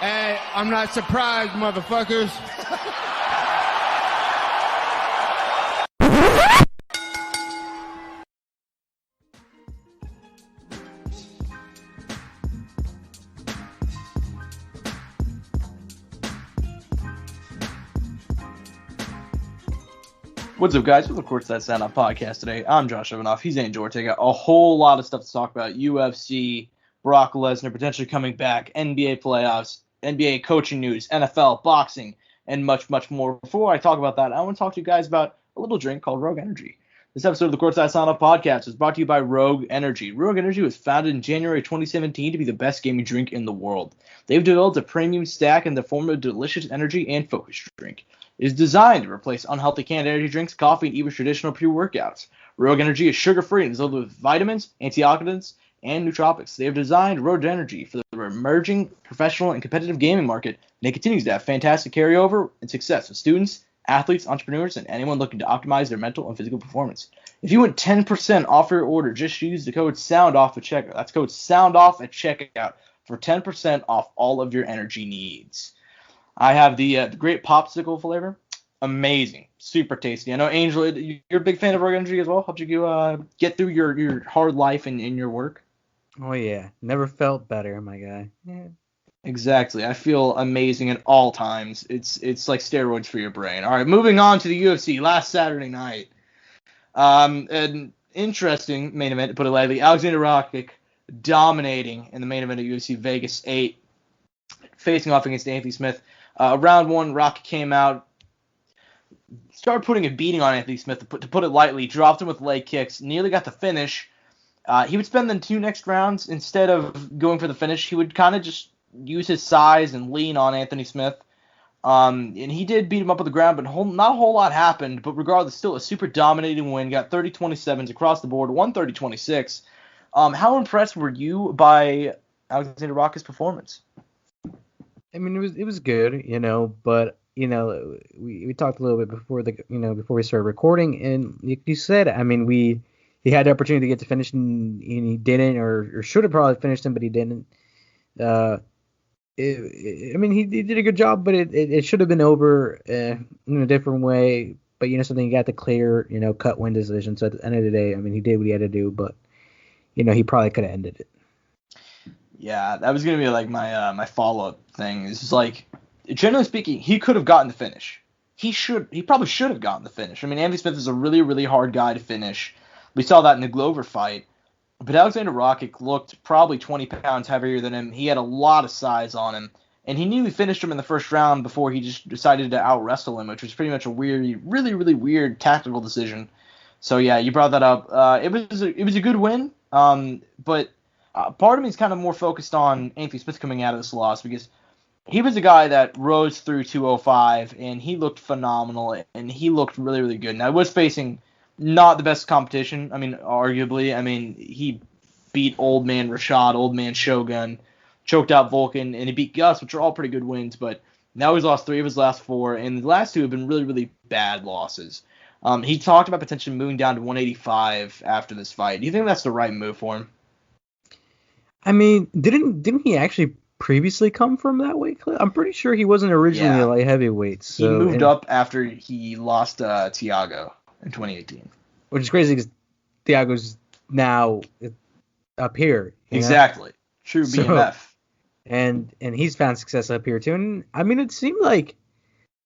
Hey, I'm not surprised, motherfuckers. What's up, guys? Welcome to Courtside Soundoff podcast today. I'm Josh Evanoff. He's Andrew Ortega. A whole lot of stuff to talk about. UFC, Brock Lesnar potentially coming back, NBA playoffs, NBA coaching news, NFL, boxing, and much, much more. Before I talk about that, I want to talk to you guys about a little drink called Rogue Energy. This episode of the Courtside Soundoff podcast is brought to you by Rogue Energy. Rogue Energy was founded in January 2017 to be the best gaming drink in the world. They've developed a premium stack in the form of delicious energy and focus drink. It is designed to replace unhealthy canned energy drinks, coffee, and even traditional pre-workouts. Rogue Energy is sugar-free and is loaded with vitamins, antioxidants, and nootropics. They have designed Rogue Energy for the emerging professional and competitive gaming market, and it continues to have fantastic carryover and success with students, athletes, entrepreneurs, and anyone looking to optimize their mental and physical performance. If you want 10% off your order, just use the code SOUNDOFF at checkout. That's code SOUNDOFF at checkout for 10% off all of your energy needs. I have the great popsicle flavor. Amazing. Super tasty. I know, Angel, you're a big fan of Rogue Energy as well. Helped you get through your hard life and in your work? Oh, yeah. Never felt better, my guy. Yeah. Exactly. I feel amazing at all times. It's like steroids for your brain. All right, moving on to the UFC last Saturday night. An interesting main event, to put it lightly. Alexander Rakic dominating in the main event of UFC Vegas 8, facing off against Anthony Smith. Round one, Rocky came out, started putting a beating on Anthony Smith, to put it lightly, dropped him with leg kicks, nearly got the finish. He would spend the two next rounds, instead of going for the finish, he would kind of just use his size and lean on Anthony Smith. And he did beat him up on the ground, but not a whole lot happened. But regardless, still a super dominating win. Got 30-27s across the board, 130-26. How impressed were you by Alexander Rakic's performance? I mean, it was good, but we talked a little bit before before we started recording, and like you said, I mean, he had the opportunity to get to finish, and he didn't, or should have probably finished him, but he didn't. I mean, he did a good job, but it should have been over in a different way. But something, he got the clear, cut win decision. So at the end of the day, I mean, he did what he had to do, but he probably could have ended it. Yeah, that was gonna be like my follow-up thing. It's just like, generally speaking, he could have gotten the finish. He probably should have gotten the finish. I mean, Anthony Smith is a really, really hard guy to finish. We saw that in the Glover fight. But Alexander Rakic looked probably 20 pounds heavier than him. He had a lot of size on him. And he nearly finished him in the first round before he just decided to out-wrestle him, which was pretty much a weird, really, really weird tactical decision. So, yeah, you brought that up. It was a good win. But part of me is kind of more focused on Anthony Smith coming out of this loss, because he was a guy that rose through 205, and he looked phenomenal, and he looked really, really good. And I was facing not the best competition. I mean, arguably. I mean, he beat Old Man Rashad, Old Man Shogun, choked out Vulcan, and he beat Gus, which are all pretty good wins. But now he's lost 3 of his last 4, and the last 2 have been really, really bad losses. He talked about potentially moving down to 185 after this fight. Do you think that's the right move for him? I mean, didn't he actually previously come from that weight class? I'm pretty sure he wasn't originally a light heavyweight. So, he moved up after he lost Thiago in 2018. Which is crazy, because Thiago's now up here. Exactly. True BMF. And he's found success up here too. And I mean, it seemed like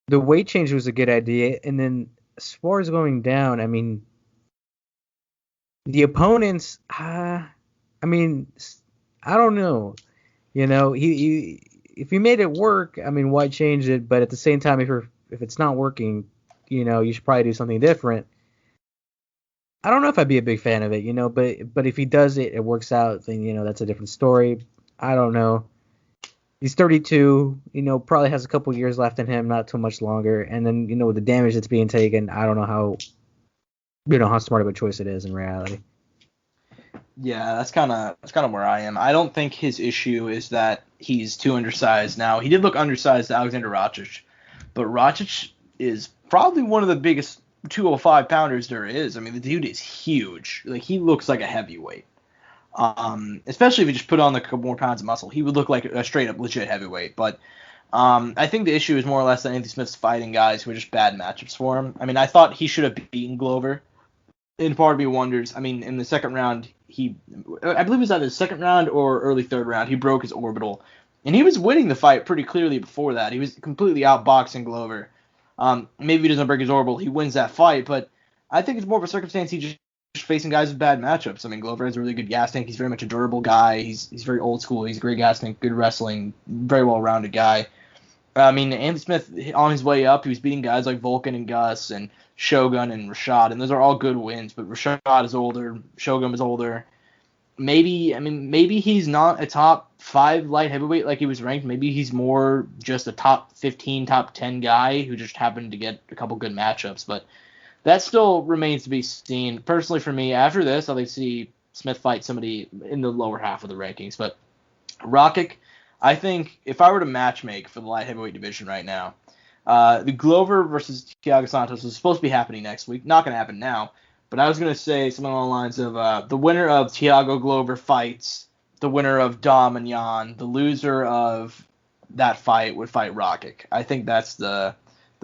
the weight change was a good idea. And then as far as going down, I mean, the opponents, I mean, I don't know. He if he made it work, I mean, why change it? But at the same time, if it's not working, you should probably do something different. I don't know if I'd be a big fan of it, but if he does it, it works out, then, that's a different story. I don't know. He's 32, probably has a couple years left in him, not too much longer. And then, with the damage that's being taken, I don't know how smart of a choice it is in reality. Yeah, that's kind of where I am. I don't think his issue is that he's too undersized now. He did look undersized to Alexander Rakic, but Rakic is probably one of the biggest 205 pounders there is. I mean, the dude is huge. Like, he looks like a heavyweight. Especially if he just put on a couple more pounds of muscle, he would look like a straight up legit heavyweight. But I think the issue is more or less that Anthony Smith's fighting guys who are just bad matchups for him. I mean, I thought he should have beaten Glover. And part of me wonders, I mean, in the second round, I believe it was either the second round or early third round, he broke his orbital. And he was winning the fight pretty clearly before that. He was completely outboxing Glover. Maybe he doesn't break his orbital, he wins that fight, but I think it's more of a circumstance he just facing guys with bad matchups. I mean, Glover has a really good gas tank. He's very much a durable guy. He's very old school. He's a great gas tank, good wrestling, very well-rounded guy. I mean, Anthony Smith, on his way up, he was beating guys like Vulcan and Gus and Shogun and Rashad, and those are all good wins, but Rashad is older, Shogun was older. Maybe he's not a top 5 light heavyweight like he was ranked. Maybe he's more just a top 15, top 10 guy who just happened to get a couple good matchups, but that still remains to be seen. Personally, for me, after this, I'd like to see Smith fight somebody in the lower half of the rankings. But Rakic, I think if I were to matchmake for the light heavyweight division right now, the Glover versus Thiago Santos is supposed to be happening next week. Not going to happen now. But I was going to say something along the lines of the winner of Thiago Glover fights the winner of Dom and Jan. The loser of that fight would fight Rakic. I think that's the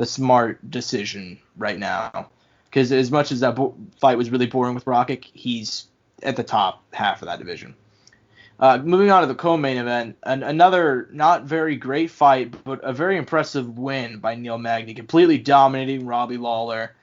smart decision right now. Because as much as that fight was really boring with Rakic, he's at the top half of that division. Moving on to the co-main event, another not very great fight, but a very impressive win by Neil Magny, completely dominating Robbie Lawler.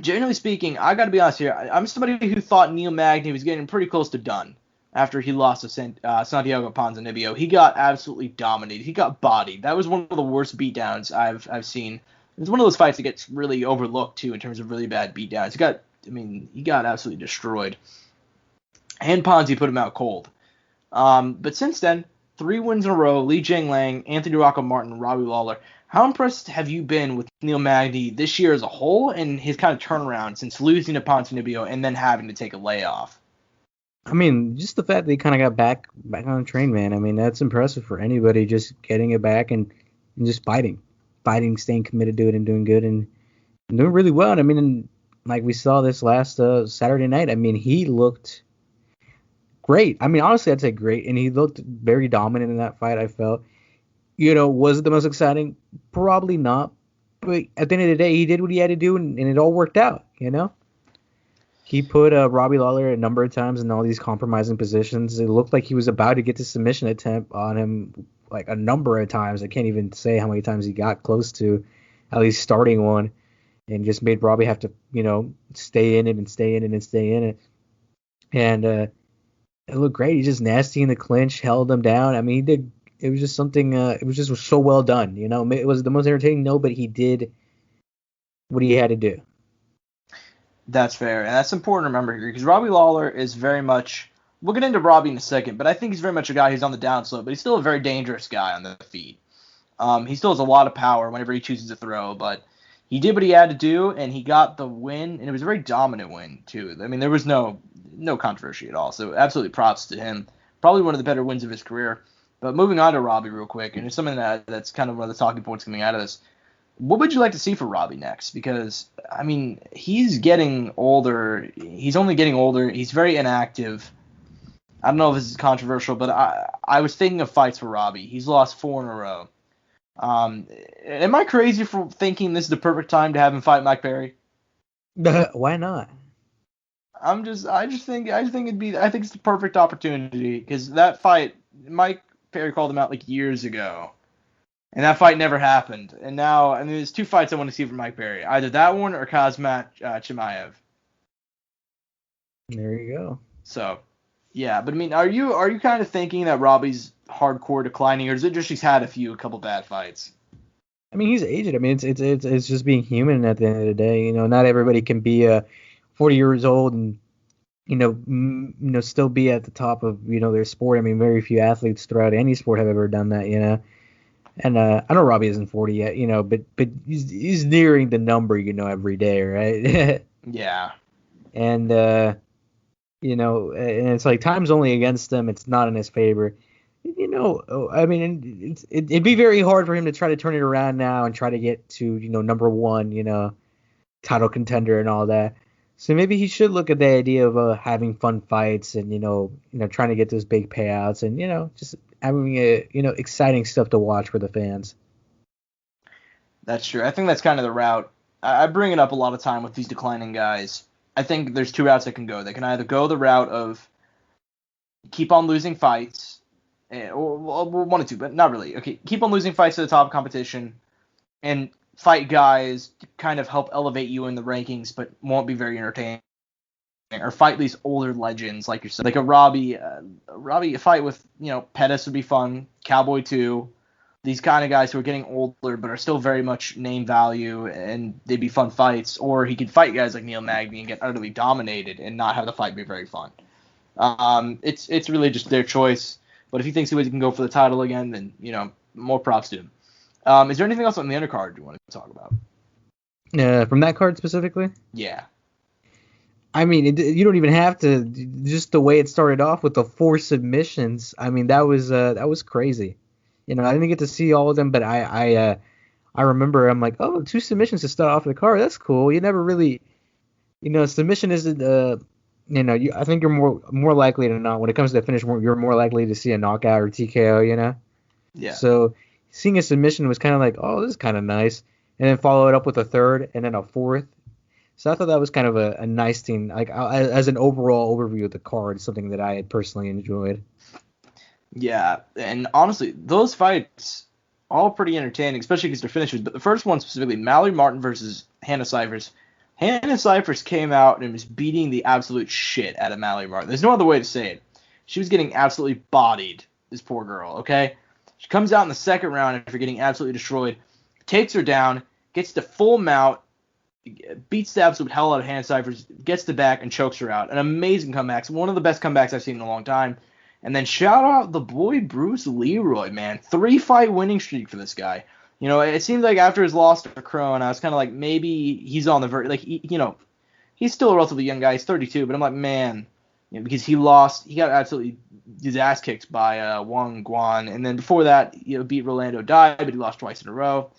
Generally speaking, I got to be honest here, I'm somebody who thought Neil Magny was getting pretty close to done after he lost to Santiago Ponzinibbio. He got absolutely dominated. He got bodied. That was one of the worst beatdowns I've seen. It's one of those fights that gets really overlooked, too, in terms of really bad beatdowns. He got absolutely destroyed. And Ponzi put him out cold. But since then, 3 wins in a row, Li Jingliang, Anthony Rocco Martin, Robbie Lawler. How impressed have you been with Neil Magny this year as a whole and his kind of turnaround since losing to Ponzinibbio and then having to take a layoff? I mean, just the fact that he kind of got back on the train, man. I mean, that's impressive for anybody, just getting it back and just fighting, staying committed to it and doing good and doing really well. And I mean, like we saw this last Saturday night, I mean, he looked great. I mean, honestly, I'd say great. And he looked very dominant in that fight, I felt. Was it the most exciting? Probably not. But at the end of the day, he did what he had to do, and it all worked out, He put Robbie Lawler a number of times in all these compromising positions. It looked like he was about to get the submission attempt on him like a number of times. I can't even say how many times he got close to at least starting one, and just made Robbie have to, stay in it and stay in it and stay in it. And it looked great. He's just nasty in the clinch, held him down. I mean, he did. It was just something. It was just so well done. It was the most entertaining. No, but he did what he had to do. That's fair, and that's important to remember here because Robbie Lawler is very much. We'll get into Robbie in a second, but I think he's very much a guy who's on the downslope, but he's still a very dangerous guy on the feet. He still has a lot of power whenever he chooses to throw, but he did what he had to do, and he got the win, and it was a very dominant win too. I mean, there was no controversy at all, so absolutely props to him. Probably one of the better wins of his career. But moving on to Robbie real quick, and it's something that's kind of one of the talking points coming out of this. What would you like to see for Robbie next? Because, I mean, he's getting older. He's only getting older. He's very inactive. I don't know if this is controversial, but I was thinking of fights for Robbie. He's lost 4 in a row. Am I crazy for thinking this is the perfect time to have him fight Mike Perry? Why not? I think it's the perfect opportunity because that fight, Mike Perry called him out like years ago, and that fight never happened. And now, I mean, there's 2 fights I want to see from Mike Perry, either that one or Kazmat Chimaev. There you go. So, yeah, but I mean, are you kind of thinking that Robbie's hardcore declining, or is it just he's had a couple bad fights? I mean, he's aged. I mean, it's just being human at the end of the day. Not everybody can be 40 years old and still be at the top of their sport. I mean, very few athletes throughout any sport have ever done that. And I know Robbie isn't 40 yet. But he's nearing the number every day, right? Yeah. And and it's like time's only against him. It's not in his favor. I mean, it'd be very hard for him to try to turn it around now and try to get to number 1, title contender and all that. So maybe he should look at the idea of having fun fights and trying to get those big payouts and just having exciting stuff to watch for the fans. That's true. I think that's kind of the route. I bring it up a lot of time with these declining guys. I think there's two routes that can go. They can either go the route of keep on losing fights, or one or two, but not really. Okay, keep on losing fights to the top of competition, and fight guys to kind of help elevate you in the rankings, but won't be very entertaining. Or fight these older legends like yourself, like a Robbie. A fight with Pettis would be fun. Cowboy 2. These kind of guys who are getting older but are still very much name value, and they'd be fun fights. Or he could fight guys like Neil Magny and get utterly dominated and not have the fight be very fun. It's really just their choice. But if he thinks he can go for the title again, then more props to him. Is there anything else on the undercard you want to talk about? From that card specifically? Yeah. I mean, you don't even have to. Just the way it started off with the 4 submissions. I mean, that was crazy. I didn't get to see all of them, but I remember I'm like, oh, 2 submissions to start off the card. That's cool. You never really, submission isn't. I think you're more likely to not when it comes to the finish. You're more likely to see a knockout or TKO. Yeah. So seeing a submission was kind of like, oh, this is kind of nice, and then follow it up with a third and then a fourth. So I thought that was kind of a nice thing, like as an overall overview of the card, something that I had personally enjoyed. Yeah, and honestly, those fights all pretty entertaining, especially because they're finishers. But the first one specifically, Mallory Martin versus Hannah Cifers. Hannah Cifers came out and was beating the absolute shit out of Mallory Martin. There's no other way to say it. She was getting absolutely bodied, this poor girl, okay? She comes out in the second round after getting absolutely destroyed, takes her down, gets the full mount, beats the absolute hell out of Hannah Cifers, gets the back, and chokes her out. An amazing comeback. One of the best comebacks I've seen in a long time. And then shout out the boy Bruce Leroy, man. 3-fight winning streak for this guy. It seemed like after his loss to Crone, I was kind of like, maybe he's on the verge. Like, he's still a relatively young guy. He's 32, but I'm like, man, because he got absolutely his ass kicked by Wang Guan. And then before that, beat Rolando Dai, but he lost twice in a row.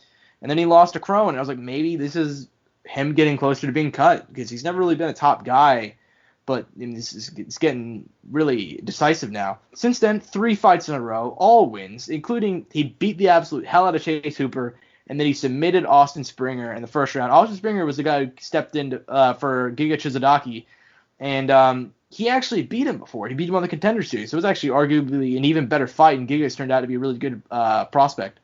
And then he lost to Crone. And I was like, maybe this is him getting closer to being cut, because he's never really been a top guy. But it's getting really decisive now. Since then, 3 fights in a row, all wins, including he beat the absolute hell out of Chase Hooper, and then he submitted Austin Springer in the first round. Austin Springer was the guy who stepped in for Giga Chizadaki, and he actually beat him before. He beat him on the Contender Series. So it was actually arguably an even better fight, and Giga's turned out to be a really good prospect.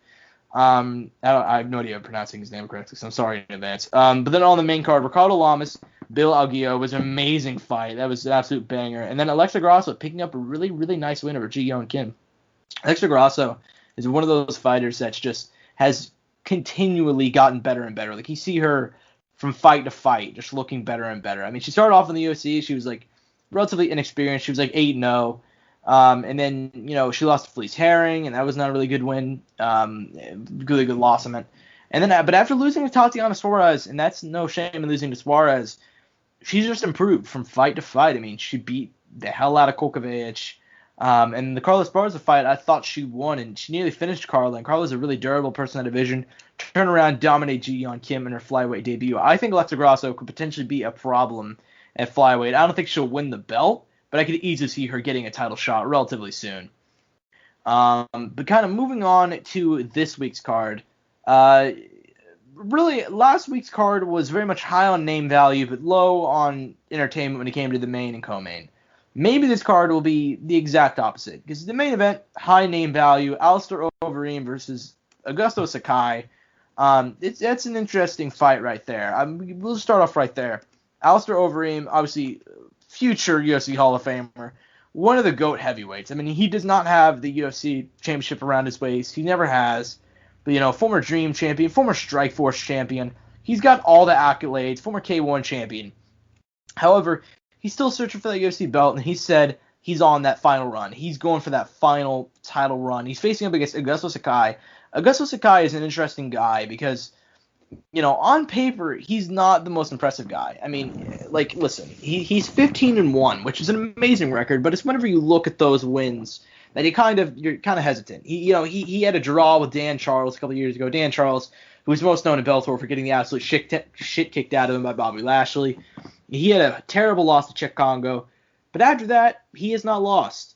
I have no idea if I'm pronouncing his name correctly, so I'm sorry in advance. But then on the main card, Ricardo Lamas, Bill Alguio was an amazing fight. That was an absolute banger. And then Alexa Grasso picking up a really, really nice win over Ji-Yeon Kim. Alexa Grasso is one of those fighters that just has continually gotten better and better. Like, you see her from fight to fight just looking better and better. I mean, she started off in the UFC. She was, like, relatively inexperienced. She was, like, 8-0. And then, she lost to Felice Herring, and that was not a really good win. Really good loss, I meant. And then, but after losing to Tatiana Suarez, and that's no shame in losing to Suarez, she's just improved from fight to fight. I mean, she beat the hell out of Kokovic. And the Carla Esparza fight, I thought she won, and she nearly finished Carla. And Carla's a really durable person in that division. Turn around, dominate Ji-Yeon Kim in her flyweight debut. I think Alexa Grasso could potentially be a problem at flyweight. I don't think she'll win the belt, but I could easily see her getting a title shot relatively soon. But kind of moving on to this week's card. Really, last week's card was very much high on name value, but low on entertainment when it came to the main and co-main. Maybe this card will be the exact opposite, because the main event, high name value, Alistair Overeem versus Augusto Sakai. That's an interesting fight right there. We'll start off right there. Alistair Overeem, obviously, future UFC Hall of Famer, one of the GOAT heavyweights. I mean, he does not have the UFC championship around his waist. He never has. But, former Dream champion, former Strikeforce champion. He's got all the accolades, former K1 champion. However, he's still searching for that UFC belt, and he said he's on that final run. He's going for that final title run. He's facing up against Augusto Sakai. Augusto Sakai is an interesting guy because, on paper, he's not the most impressive guy. I mean, listen, he's 15-1, which is an amazing record, but it's whenever you look at those wins that you're kind of hesitant. He had a draw with Dan Charles a couple of years ago. Dan Charles, who was most known in Bellator for getting the absolute shit kicked out of him by Bobby Lashley. He had a terrible loss to Czech Congo, but after that, he has not lost.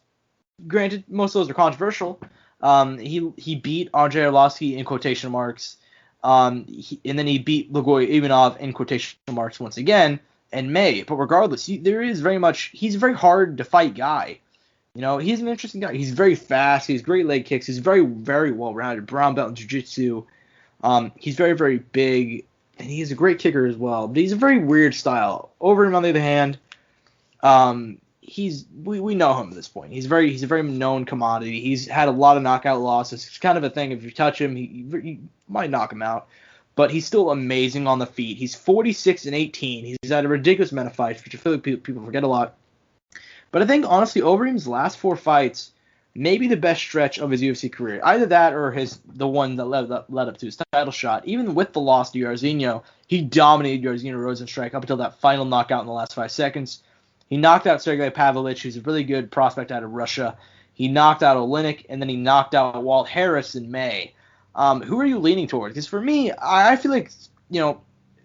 Granted, most of those are controversial. He beat Andrei Arlovsky in quotation marks, and then he beat Lugoy Ivanov in quotation marks once again in May. But regardless, he's a very hard to fight guy. He's an interesting guy. He's very fast. He has great leg kicks. He's very, very well-rounded. Brown belt in jiu-jitsu. He's very, very big, and he's a great kicker as well. But he's a very weird style. Overeem, on the other hand, we know him at this point. He's a very known commodity. He's had a lot of knockout losses. It's kind of a thing. If you touch him, he might knock him out. But he's still amazing on the feet. He's 46-18. He's had a ridiculous amount of fights, which I feel like people forget a lot. But I think, honestly, Overeem's last 4 fights may be the best stretch of his UFC career. Either that or the one that led up to his title shot. Even with the loss to Jairzinho, he dominated Jairzinho Rozenstruik up until that final knockout in the last 5 seconds. He knocked out Sergey Pavlovich, who's a really good prospect out of Russia. He knocked out Oleinik, and then he knocked out Walt Harris in May. Who are you leaning towards? Because for me, I feel like,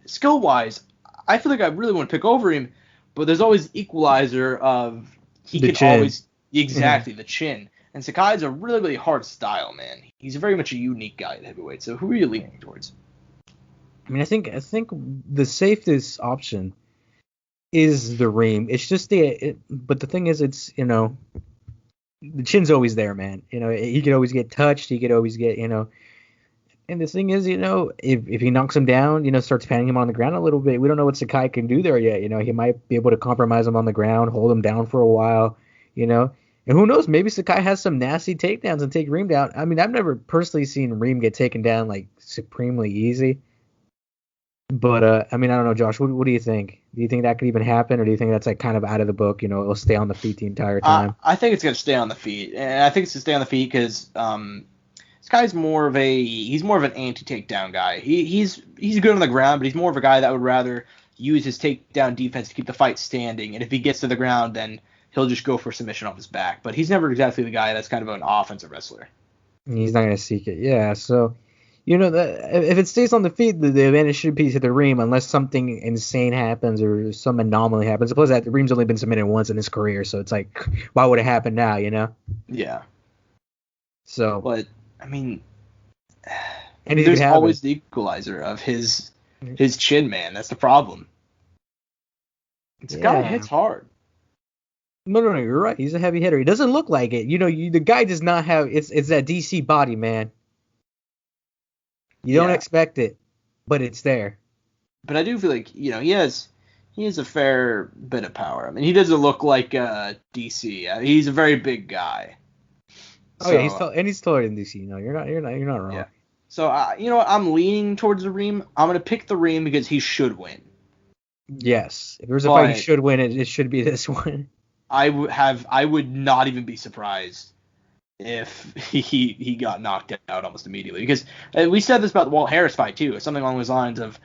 skill-wise, I feel like I really want to pick Overeem, but there's always the equalizer of the chin. And Sakai's a really, really hard style, man. He's very much a unique guy at heavyweight. So who are you leaning towards? I mean, I think the safest option is the Reem. It's just but the thing is, it's, the chin's always there, man. He could always get touched. He could always get, and the thing is, if he knocks him down, starts panning him on the ground a little bit, we don't know what Sakai can do there yet. He might be able to compromise him on the ground, hold him down for a while, And who knows, maybe Sakai has some nasty takedowns and take Reem down. I mean, I've never personally seen Reem get taken down, like, supremely easy. But, I don't know, Josh, what do you think? Do you think that could even happen, or do you think that's, like, kind of out of the book, it'll stay on the feet the entire time? I think it's going to stay on the feet. And I think it's going to stay on the feet because Sakai's more of an anti-takedown guy. He's good on the ground, but he's more of a guy that would rather use his takedown defense to keep the fight standing. And if he gets to the ground, then he'll just go for submission off his back. But he's never exactly the guy that's kind of an offensive wrestler. He's not going to seek it. Yeah, so, if it stays on the feet, the advantage should be to the Reem unless something insane happens or some anomaly happens. Plus, that Reem's only been submitted once in his career, so it's like, why would it happen now, Yeah. So. But, there's always the equalizer of his chin, man. That's the problem. This guy hits hard. No, you're right. He's a heavy hitter. He doesn't look like it. The guy does not have. It's that DC body, man. You don't expect it, but it's there. But I do feel like he has a fair bit of power. I mean, he doesn't look like DC. He's a very big guy. Oh yeah, he's tall, and he's taller than DC. No, you're not wrong. Yeah. So what? I'm leaning towards the Reem. I'm gonna pick the Reem because he should win. Yes, if there's a fight he should win, it should be this one. I would not even be surprised if he got knocked out almost immediately, because we said this about the Walt Harris fight too, something along those lines of,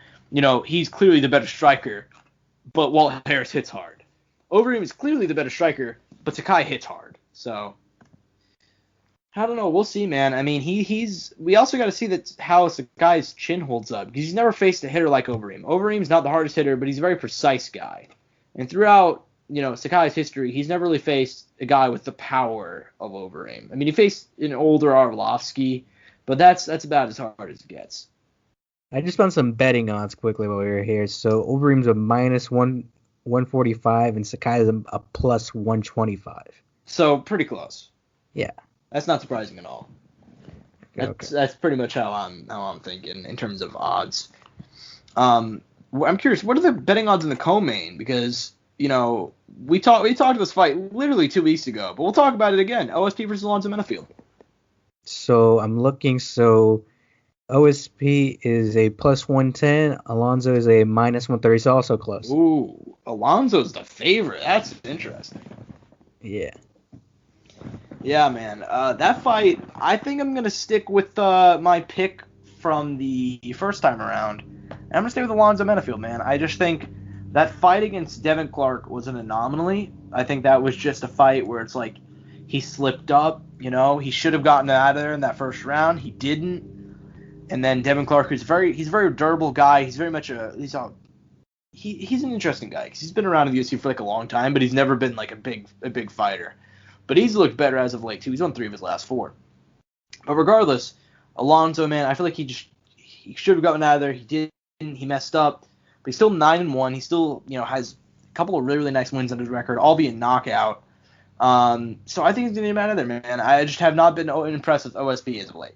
he's clearly the better striker, but Walt Harris hits hard. Overeem is clearly the better striker, but Sakai hits hard. So I don't know. We'll see, man. I mean, we also got to see how Sakai's chin holds up, because he's never faced a hitter like Overeem. Overeem's not the hardest hitter, but he's a very precise guy. And throughout Sakai's history, he's never really faced a guy with the power of Overeem. I mean, he faced an older Arlovsky, but that's about as hard as it gets. I just found some betting odds quickly while we were here. So Overeem's a minus 145, and Sakai is a plus 125. So pretty close. Yeah. That's not surprising at all. That's pretty much how I'm thinking in terms of odds. I'm curious, what are the betting odds in the co-main? Because we talked this fight literally 2 weeks ago, but we'll talk about it again. OSP versus Alonzo Menafield. So I'm looking. So OSP is a plus 110. Alonzo is a minus 130. So also close. Ooh, Alonzo's the favorite. That's interesting. Yeah. Yeah, man. That fight, I think I'm gonna stick with my pick from the first time around. And I'm gonna stay with Alonzo Menafield, man. I just think that fight against Devin Clark was an anomaly. I think that was just a fight where it's like he slipped up, he should have gotten out of there in that first round. He didn't. And then Devin Clark, he's a very durable guy. He's very much he's a he's an interesting guy because he's been around in the UFC for like a long time, but he's never been like a big fighter. But he's looked better as of late too. He's won 3 of his last 4. But regardless, Alonzo, man, I feel like he should have gotten out of there. He didn't. He messed up. But he's still 9-1. He still has a couple of really nice wins on his record, albeit knockout. So I think he's gonna get out of there, man. I just have not been impressed with OSP as of late.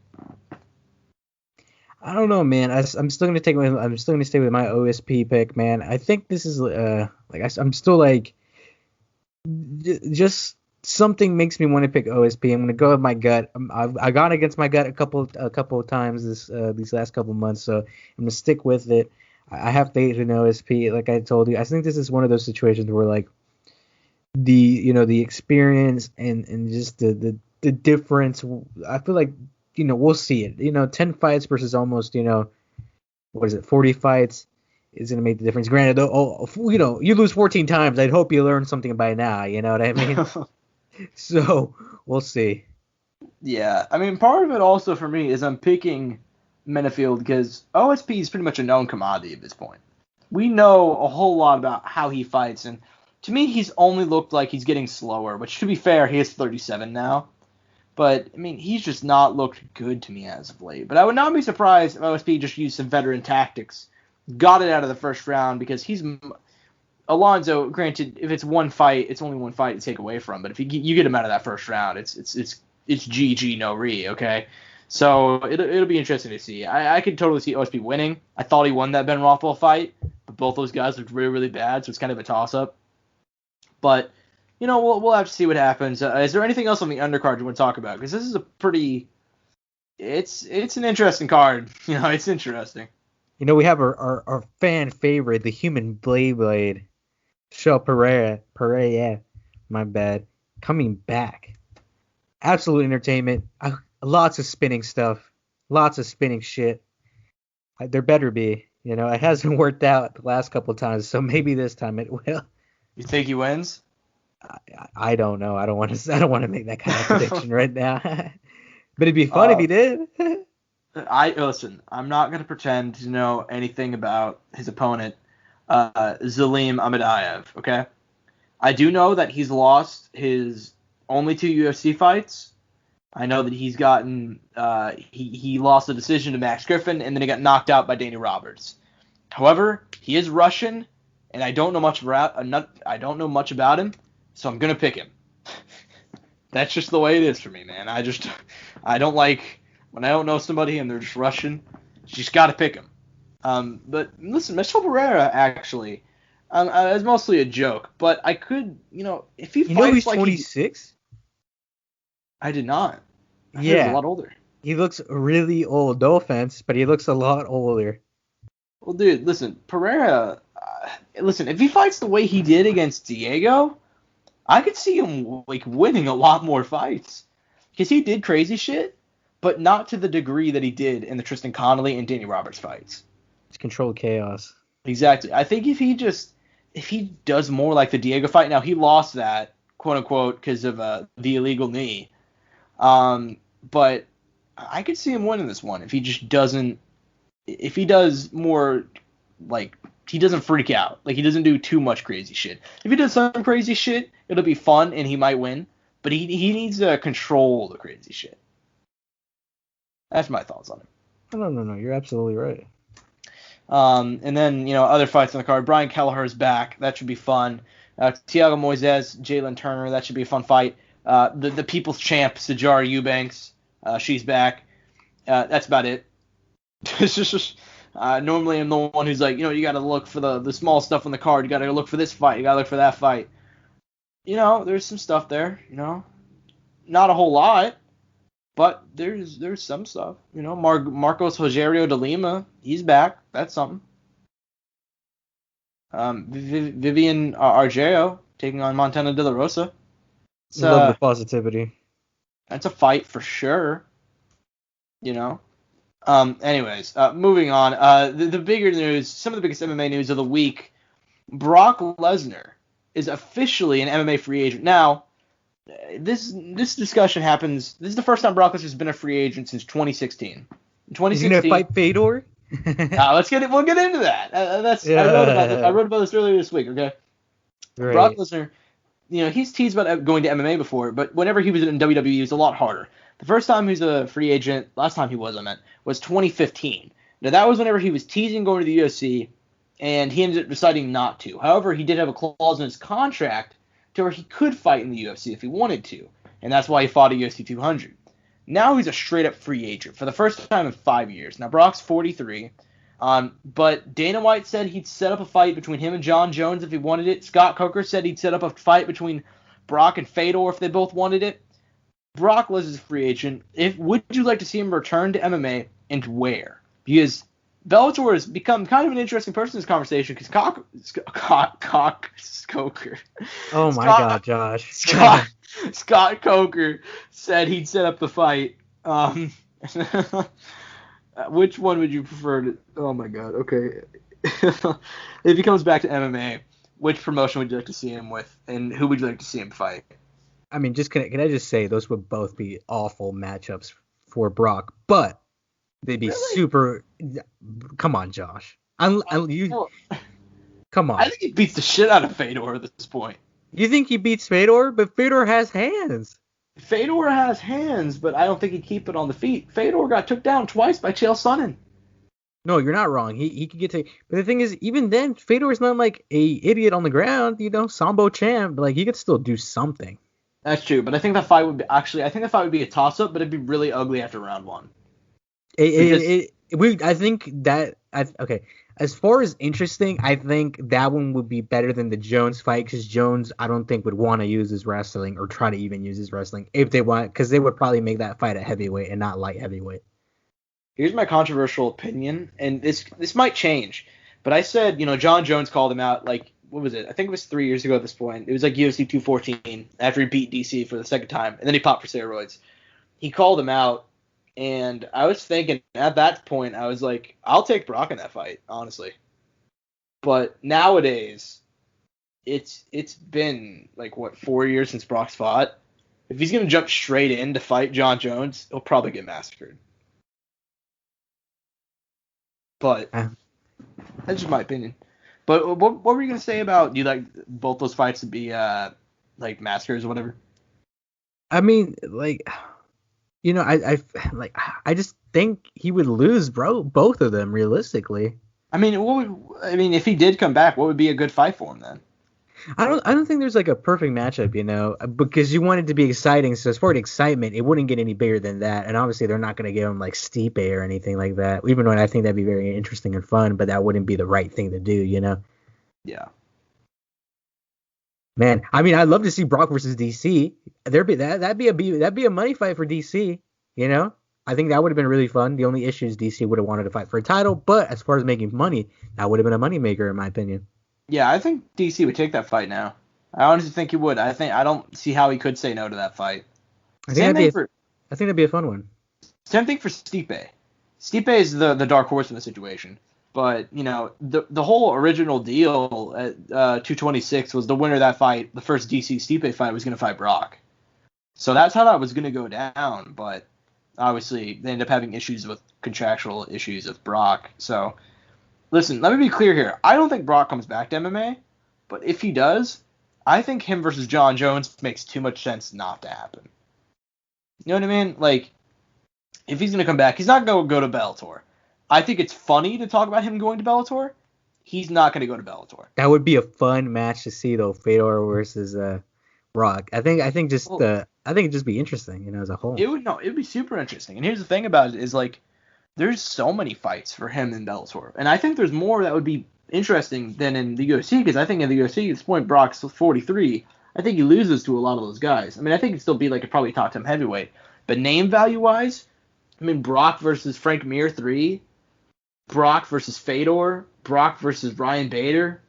I don't know, man. I'm still gonna stay with my OSP pick, man. I think this is I'm still like just something makes me want to pick OSP. I'm gonna go with my gut. I've gone against my gut a couple of times these last couple months, so I'm gonna stick with it. I have faith in OSP, like I told you. I think this is one of those situations where like the experience and just the difference. I feel like we'll see it. 10 fights versus almost 40 fights is gonna make the difference. Granted, you lose 14 times. I'd hope you learn something by now. You know what I mean? So we'll see. Yeah, I mean, part of it also for me is I'm picking Menafield because OSP is pretty much a known commodity at this point. We know a whole lot about how he fights, and to me, he's only looked like he's getting slower, which, to be fair, he is 37 now. But, I mean, he's just not looked good to me as of late. But I would not be surprised if OSP just used some veteran tactics, got it out of the first round, because he's Alonzo, granted, if it's one fight, it's only one fight to take away from. But if you get him out of that first round, it's GG, no re, okay? So it'll be interesting to see. I could totally see OSP winning. I thought he won that Ben Rothwell fight, but both those guys looked really, really bad, so it's kind of a toss-up. But, we'll have to see what happens. Is there anything else on the undercard you want to talk about? Because this is a pretty... It's an interesting card. It's interesting. We have our fan favorite, the human Blade, Shell Pereira, my bad, coming back. Absolute entertainment. Lots of spinning stuff. Lots of spinning shit. There better be. It hasn't worked out the last couple of times, so maybe this time it will. You think he wins? I don't know. I don't want to make that kind of prediction right now. But it'd be fun if he did. Listen, I'm not going to pretend to know anything about his opponent, Zalim Amadaev, okay? I do know that he's lost his only 2 UFC fights. I know that he's gotten he lost a decision to Max Griffin, and then he got knocked out by Danny Roberts. However, he is Russian, and I don't know much about him, so I'm gonna pick him. That's just the way it is for me, man. I don't like when I don't know somebody and they're just Russian. You just gotta pick him. But listen, Michel Pereira actually, it's mostly a joke, but I could, if he fights he's like 26. I did not. I thought Yeah. he was a lot older. He looks really old. No offense, but he looks a lot older. Well, dude, listen, Pereira. Listen, if he fights the way he did against Diego, I could see him winning a lot more fights because he did crazy shit, but not to the degree that he did in the Tristan Connolly and Danny Roberts fights. It's controlled chaos. Exactly. I think if he does more like the Diego fight, now he lost that quote unquote because of the illegal knee. But I could see him winning this one if he just doesn't. If he does more, he doesn't freak out. He doesn't do too much crazy shit. If he does some crazy shit, it'll be fun and he might win. But he needs to control the crazy shit. That's my thoughts on it. No. You're absolutely right. And then, other fights on the card. Brian Kelleher's back. That should be fun. Thiago Moises, Jalen Turner. That should be a fun fight. The People's Champ, Sajara Eubanks. She's back. That's about it. It's just normally I'm the one who's like, you got to look for the small stuff on the card. You got to look for this fight. You got to look for that fight. There's some stuff there. Not a whole lot, but there's some stuff. Marcos Rogerio de Lima, he's back. That's something. Vivian Argeo taking on Montana De La Rosa. Love the positivity. That's a fight for sure. Anyways, moving on. The bigger news, some of the biggest MMA news of the week. Brock Lesnar is officially an MMA free agent. Now, this discussion happens. This is the first time Brock Lesnar's been a free agent since 2016. In 2016, He's gonna fight Fedor. We'll get into that. I wrote about this earlier this week. Okay, Right. Brock Lesnar. He's teased about going to MMA before, but whenever he was in WWE, it was a lot harder. The first time he was a free agent, last time he was, was 2015. Now, that was whenever he was teasing going to the UFC, and he ended up deciding not to. However, he did have a clause in his contract to where he could fight in the UFC if he wanted to, and that's why he fought at UFC 200. Now he's a straight-up free agent for the first time in 5 years. Now, Brock's 43. But Dana White said he'd set up a fight between him and John Jones if he wanted it. Scott Coker said he'd set up a fight between Brock and Fedor if they both wanted it. Brock Lesnar's a free agent. Would you like to see him return to MMA, and where? Because Bellator has become kind of an interesting person in this conversation because Coker. Oh my God, Josh. Scott Coker said he'd set up the fight. Which one would you prefer to? Oh my God. Okay. If he comes back to MMA, which promotion would you like to see him with, and who would you like to see him fight? I mean, can I just say those would both be awful matchups for Brock, but they'd be super. Come on, Josh. Come on. I think he beats the shit out of Fedor at this point. You think he beats Fedor? But Fedor has hands. Fedor has hands, but I don't think he'd keep it on the feet. Fedor got took down twice by Chael Sonnen. No, you're not wrong. He could get to. But the thing is, even then, Fedor's not like a idiot on the ground. Sambo champ. Like he could still do something. That's true, but I think that fight would be a toss up, but it'd be really ugly after round one. Okay. As far as interesting, I think that one would be better than the Jones fight because Jones, I don't think would want to use his wrestling or try to even use his wrestling if they want, because they would probably make that fight at heavyweight and not light heavyweight. Here's my controversial opinion, and this might change, but I said, John Jones called him out, like, what was it? I think it was 3 years ago at this point. It was like UFC 214 after he beat DC for the second time, and then he popped for steroids. He called him out. And I was thinking at that point, I was like, I'll take Brock in that fight, honestly. But nowadays, it's been like 4 years since Brock's fought. If he's gonna jump straight in to fight John Jones, he'll probably get massacred. But that's just my opinion. But what were you gonna say about, do you like both those fights to be like massacres or whatever? I mean, like. I just think he would lose, both of them realistically. I mean, if he did come back, what would be a good fight for him then? I don't think there's like a perfect matchup, because you want it to be exciting. So as far as excitement, it wouldn't get any bigger than that. And obviously they're not going to give him like Stipe or anything like that. Even though I think that'd be very interesting and fun, but that wouldn't be the right thing to do, Yeah. Man, I mean, I'd love to see Brock versus DC. That'd be a money fight for DC. I think that would have been really fun. The only issue is DC would have wanted to fight for a title, but as far as making money, that would have been a moneymaker in my opinion. Yeah, I think DC would take that fight now. I honestly think he would. I don't see how he could say no to that fight. I think that'd be a fun one. Same thing for Stipe. Stipe is the dark horse in the situation. But, the whole original deal at 226 was the winner of that fight, the first DC Stipe fight, was going to fight Brock. So that's how that was going to go down. But obviously, they ended up having contractual issues with Brock. So, listen, let me be clear here. I don't think Brock comes back to MMA. But if he does, I think him versus John Jones makes too much sense not to happen. You know what I mean? Like, if he's going to come back, he's not going to go to Bellator. I think it's funny to talk about him going to Bellator. He's not going to go to Bellator. That would be a fun match to see, though, Fedor versus Brock. I think it'd just be interesting, as a whole. It would be super interesting. And here's the thing about it is, like, there's so many fights for him in Bellator, and I think there's more that would be interesting than in the UFC, because I think in the UFC at this point Brock's 43. I think he loses to a lot of those guys. I mean, I think he'd still be like probably top 10 heavyweight, but name value wise, I mean, Brock versus Frank Mir 3. Brock versus Fedor, Brock versus Ryan Bader.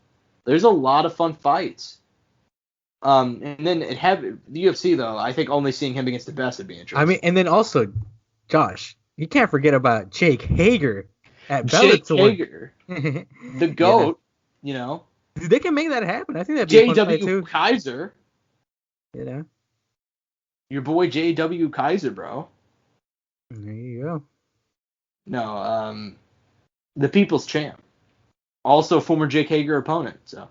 There's a lot of fun fights. And then the UFC, though, I think only seeing him against the best would be interesting. I mean, and then also, Josh, you can't forget about Jake Hager at Bellator. Jake Hager, the GOAT, They can make that happen. I think that'd be a fun fight too. J.W. Kaiser. Your boy J.W. Kaiser, bro. There you go. No, the People's Champ, also former Jake Hager opponent. So,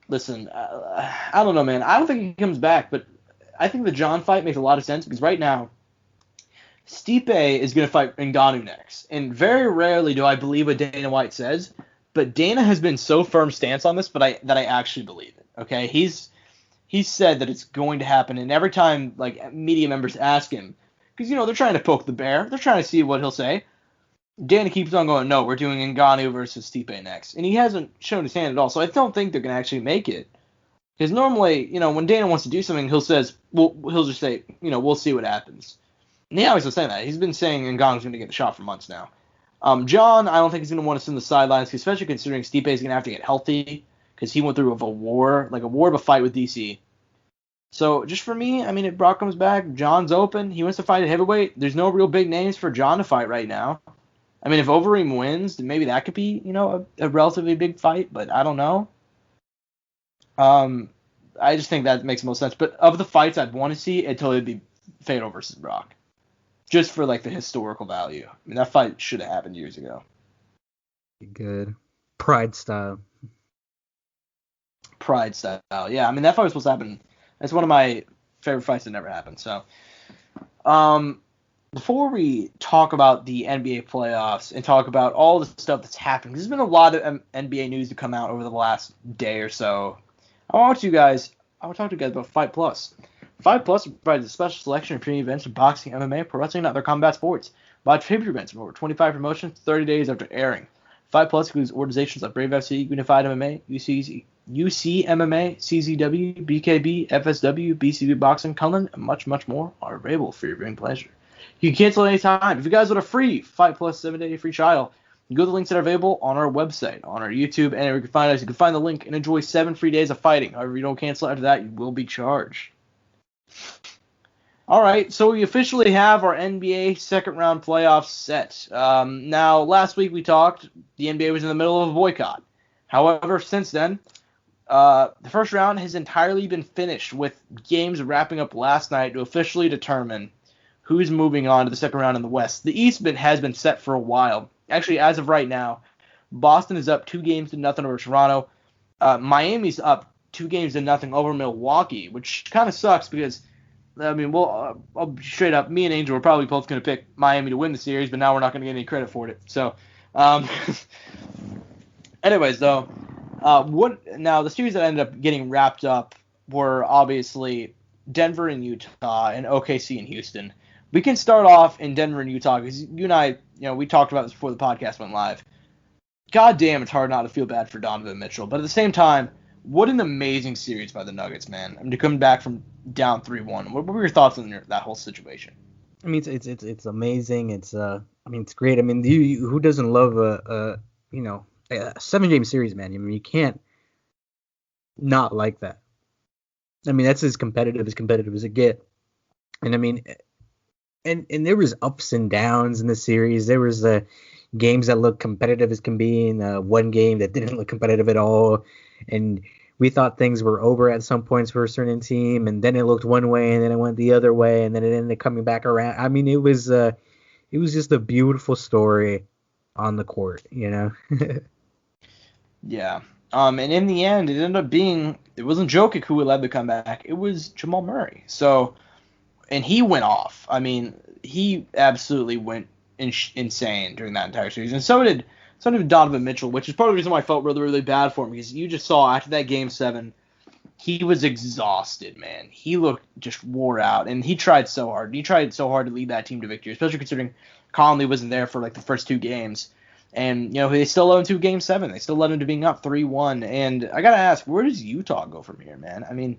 listen, I don't know, man. I don't think he comes back, but I think the John fight makes a lot of sense because right now, Stipe is going to fight Ngannou next. And very rarely do I believe what Dana White says, but Dana has been so firm stance on this that I actually believe it. Okay? He's said that it's going to happen, and every time like media members ask him, because they're trying to poke the bear, they're trying to see what he'll say. Dana keeps on going, no, we're doing Ngannou versus Stipe next, and he hasn't shown his hand at all. So I don't think they're going to actually make it. Because normally, when Dana wants to do something, he'll just say, we'll see what happens. And he always was saying that. He's been saying Ngannou's going to get the shot for months now. John, I don't think he's going to want to sit on the sidelines, especially considering Stipe is going to have to get healthy because he went through a war of a fight with DC. So just for me, I mean, if Brock comes back, John's open. He wants to fight at heavyweight. There's no real big names for John to fight right now. I mean, if Overeem wins, then maybe that could be, a relatively big fight, but I don't know. I just think that makes most sense. But of the fights I'd want to see, it'd totally be Fedor versus Brock. Just for, the historical value. I mean, that fight should have happened years ago. Good. Pride style. Yeah, I mean, that fight was supposed to happen. That's one of my favorite fights that never happened. So, before we talk about the NBA playoffs and talk about all the stuff that's happening, there's been a lot of NBA news to come out over the last day or so. I want to talk to you guys about Fight Plus. Fight Plus provides a special selection of premium events in boxing, MMA, pro wrestling, and other combat sports. Watch pay-per-view events from over 25 promotions 30 days after airing. Fight Plus includes organizations like Brave FC, Unified MMA, UC MMA, CZW, BKB, FSW, BCB Boxing, Cullen, and much, much more are available for your viewing pleasure. You can cancel anytime. If you guys want a free Fight Plus 7-day free trial, you go to the links that are available on our website, on our YouTube, and you can find us. You can find the link and enjoy 7 free days of fighting. However, you don't cancel after that, you will be charged. All right, so we officially have our NBA second round playoffs set. Now, last week we talked, the NBA was in the middle of a boycott. However, since then, the first round has entirely been finished with games wrapping up last night to officially determine who's moving on to the second round in the West. The East has been set for a while. Actually, as of right now, Boston is up 2-0 over Toronto. Miami's up 2-0 over Milwaukee, which kind of sucks because, I mean, I'll be straight up, me and Angel were probably both going to pick Miami to win the series, but now we're not going to get any credit for it. So, anyways, though, the series that ended up getting wrapped up were obviously Denver and Utah and OKC and Houston. We can start off in Denver and Utah because you and I, we talked about this before the podcast went live. God damn, it's hard not to feel bad for Donovan Mitchell. But at the same time, what an amazing series by the Nuggets, man. I mean, to come back from down 3-1. What were your thoughts on that whole situation? I mean, it's amazing. It's it's great. I mean, who doesn't love a 7-game series, man? I mean, you can't not like that. I mean, that's as competitive as it get. And I mean, and there was ups and downs in the series. There was games that looked competitive as can be, and one game that didn't look competitive at all. And we thought things were over at some points for a certain team, and then it looked one way, and then it went the other way, and then it ended up coming back around. I mean, it was just a beautiful story on the court, Yeah. And in the end, it ended up being, it wasn't Jokic who led the comeback. It was Jamal Murray. So, and he went off. I mean, he absolutely went insane during that entire series. And so did Donovan Mitchell, which is part of the reason why I felt really, really bad for him, because you just saw after that Game 7, he was exhausted, man. He looked just wore out, and he tried so hard. He tried so hard to lead that team to victory, especially considering Conley wasn't there for the first 2 games. And, they still led him to Game 7. They still led him to being up 3-1. And I got to ask, where does Utah go from here, man? I mean,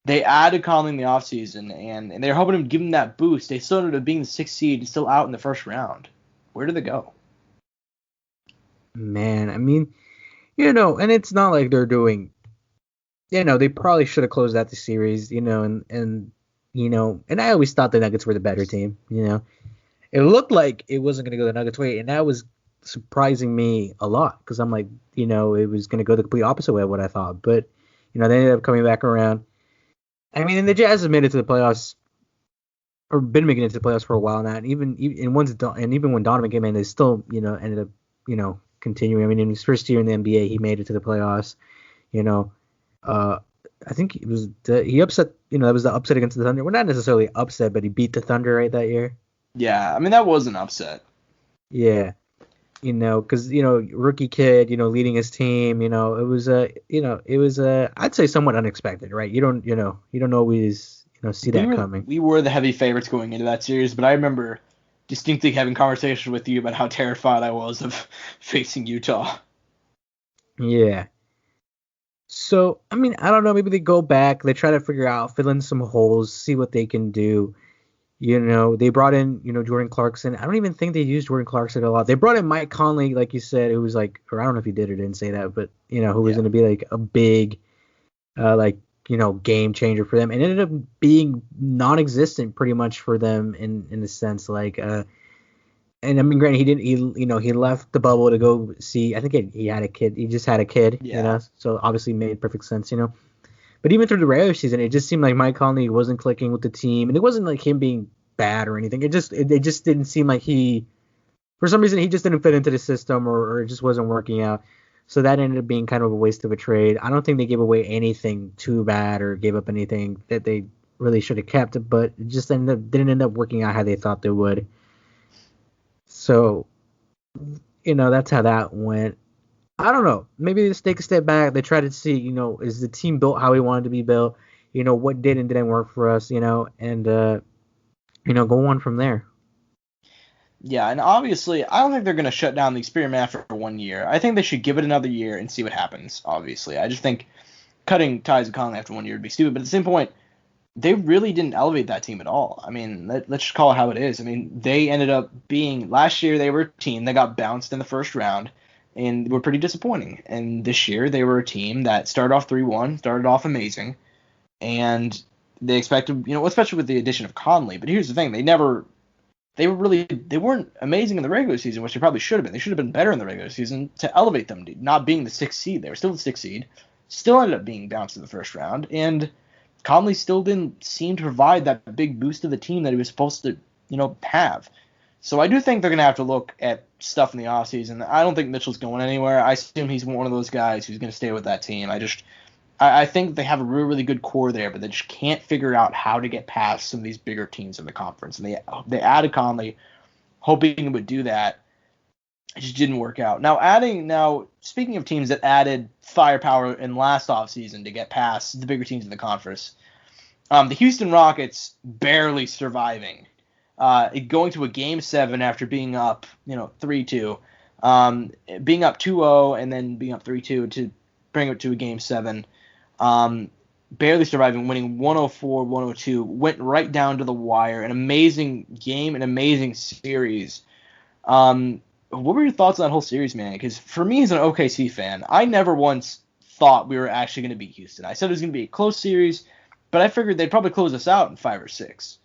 they added Conley in the offseason, and they're hoping to give him that boost. They still ended up being the 6th seed and still out in the first round. Where do they go? Man, I mean, and it's not like they're doing, they probably should have closed out the series, and I always thought the Nuggets were the better team, It looked like it wasn't going to go the Nuggets' way, and that was surprising me a lot because I'm like, it was going to go the complete opposite way of what I thought. But, they ended up coming back around. I mean, and the Jazz have made it to the playoffs or been making it to the playoffs for a while now. And even when Donovan came in, they still, ended up, continuing. I mean, in his first year in the NBA, he made it to the playoffs. You know, uh, I think he upset. That was the upset against the Thunder. Well, not necessarily upset, but he beat the Thunder right that year. Yeah, I mean that was an upset. Yeah, because rookie kid, leading his team. I'd say somewhat unexpected, right? You don't always see that coming. We were the heavy favorites going into that series, but I remember distinctly having conversations with you about how terrified I was of facing Utah. Yeah. So, I mean, I don't know. Maybe they go back. They try to fill in some holes, see what they can do. They brought in, Jordan Clarkson. I don't even think they used Jordan Clarkson a lot. They brought in Mike Conley, like you said, who was like, or I don't know if he did or didn't say that, but, who was going to be like a big, game changer for them. And ended up being non-existent pretty much for them in the sense, like, and I mean, granted, he left the bubble to go see, I think he had a kid. He just had a kid, so obviously made perfect sense, But even through the regular season, it just seemed like Mike Conley wasn't clicking with the team, and it wasn't like him being bad or anything. It just didn't seem like for some reason, he just didn't fit into the system, or it just wasn't working out. So that ended up being kind of a waste of a trade. I don't think they gave away anything too bad or gave up anything that they really should have kept, but it just didn't end up working out how they thought they would. So, that's how that went. I don't know. Maybe they just take a step back. They try to see, is the team built how we wanted to be built? What did and didn't work for us, and, go on from there. Yeah, and obviously, I don't think they're going to shut down the experiment after 1 year. I think they should give it another year and see what happens, obviously. I just think cutting ties with Conley after 1 year would be stupid. But at the same point, they really didn't elevate that team at all. I mean, let's just call it how it is. I mean, they ended up being, last year they were a team that got bounced in the first round and were pretty disappointing. And this year they were a team that started off 3-1, started off amazing, and they expected, especially with the addition of Conley. But here's the thing, they weren't amazing in the regular season, which they probably should have been. They should have been better in the regular season to elevate them to not being the 6th seed. They were still the 6th seed, still ended up being bounced in the first round, and Conley still didn't seem to provide that big boost to the team that he was supposed to, have. So I do think they're going to have to look at stuff in the offseason. I don't think Mitchell's going anywhere. I assume he's one of those guys who's going to stay with that team. I think they have a really, really good core there, but they just can't figure out how to get past some of these bigger teams in the conference. And they added Conley, hoping it would do that. It just didn't work out. Now, speaking of teams that added firepower in last offseason to get past the bigger teams in the conference, the Houston Rockets barely surviving, going to a Game 7 after being up, 3-2, being up 2-0 and then being up 3-2 to bring it to a Game 7. Barely surviving, winning 104-102, went right down to the wire. An amazing game, an amazing series. What were your thoughts on that whole series, man? Because for me as an OKC fan, I never once thought we were actually going to beat Houston. I said it was going to be a close series, but I figured they'd probably close us out in 5 or 6.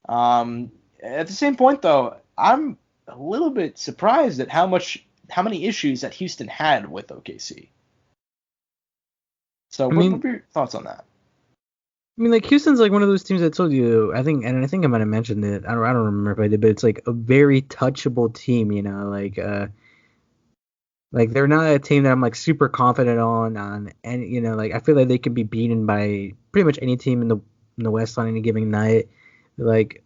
At the same point, though, I'm a little bit surprised at how many issues that Houston had with OKC. So, what were your thoughts on that? I mean, like, Houston's like one of those teams I told you, I think I might have mentioned it. I don't remember if I did, but it's like a very touchable team, like they're not a team that I'm like super confident on, and like I feel like they can be beaten by pretty much any team in the West on any given night, like,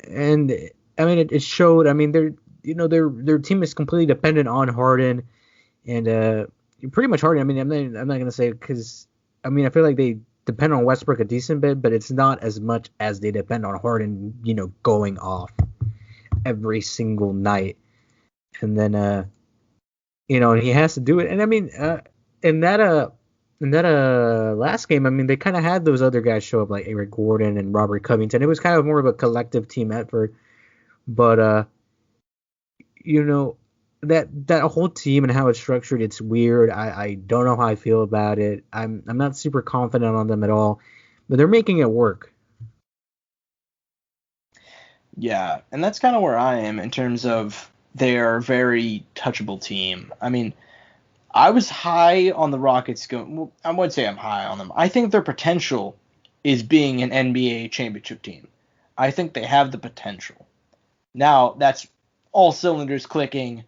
and I mean it showed. I mean their team is completely dependent on Harden, and pretty much Harden. I mean I'm not gonna say because I mean I feel like they depend on Westbrook a decent bit, but it's not as much as they depend on Harden, going off every single night. And then, and he has to do it. And I mean, in that last game, I mean, they kind of had those other guys show up like Eric Gordon and Robert Covington. It was kind of more of a collective team effort, but, that whole team and how it's structured, it's weird. I don't know how I feel about it. I'm not super confident on them at all, but they're making it work. Yeah, and that's kind of where I am in terms of their very touchable team. I mean, I was high on the Rockets. I would say I'm high on them. I think their potential is being an NBA championship team. I think they have the potential. Now, that's all cylinders clicking,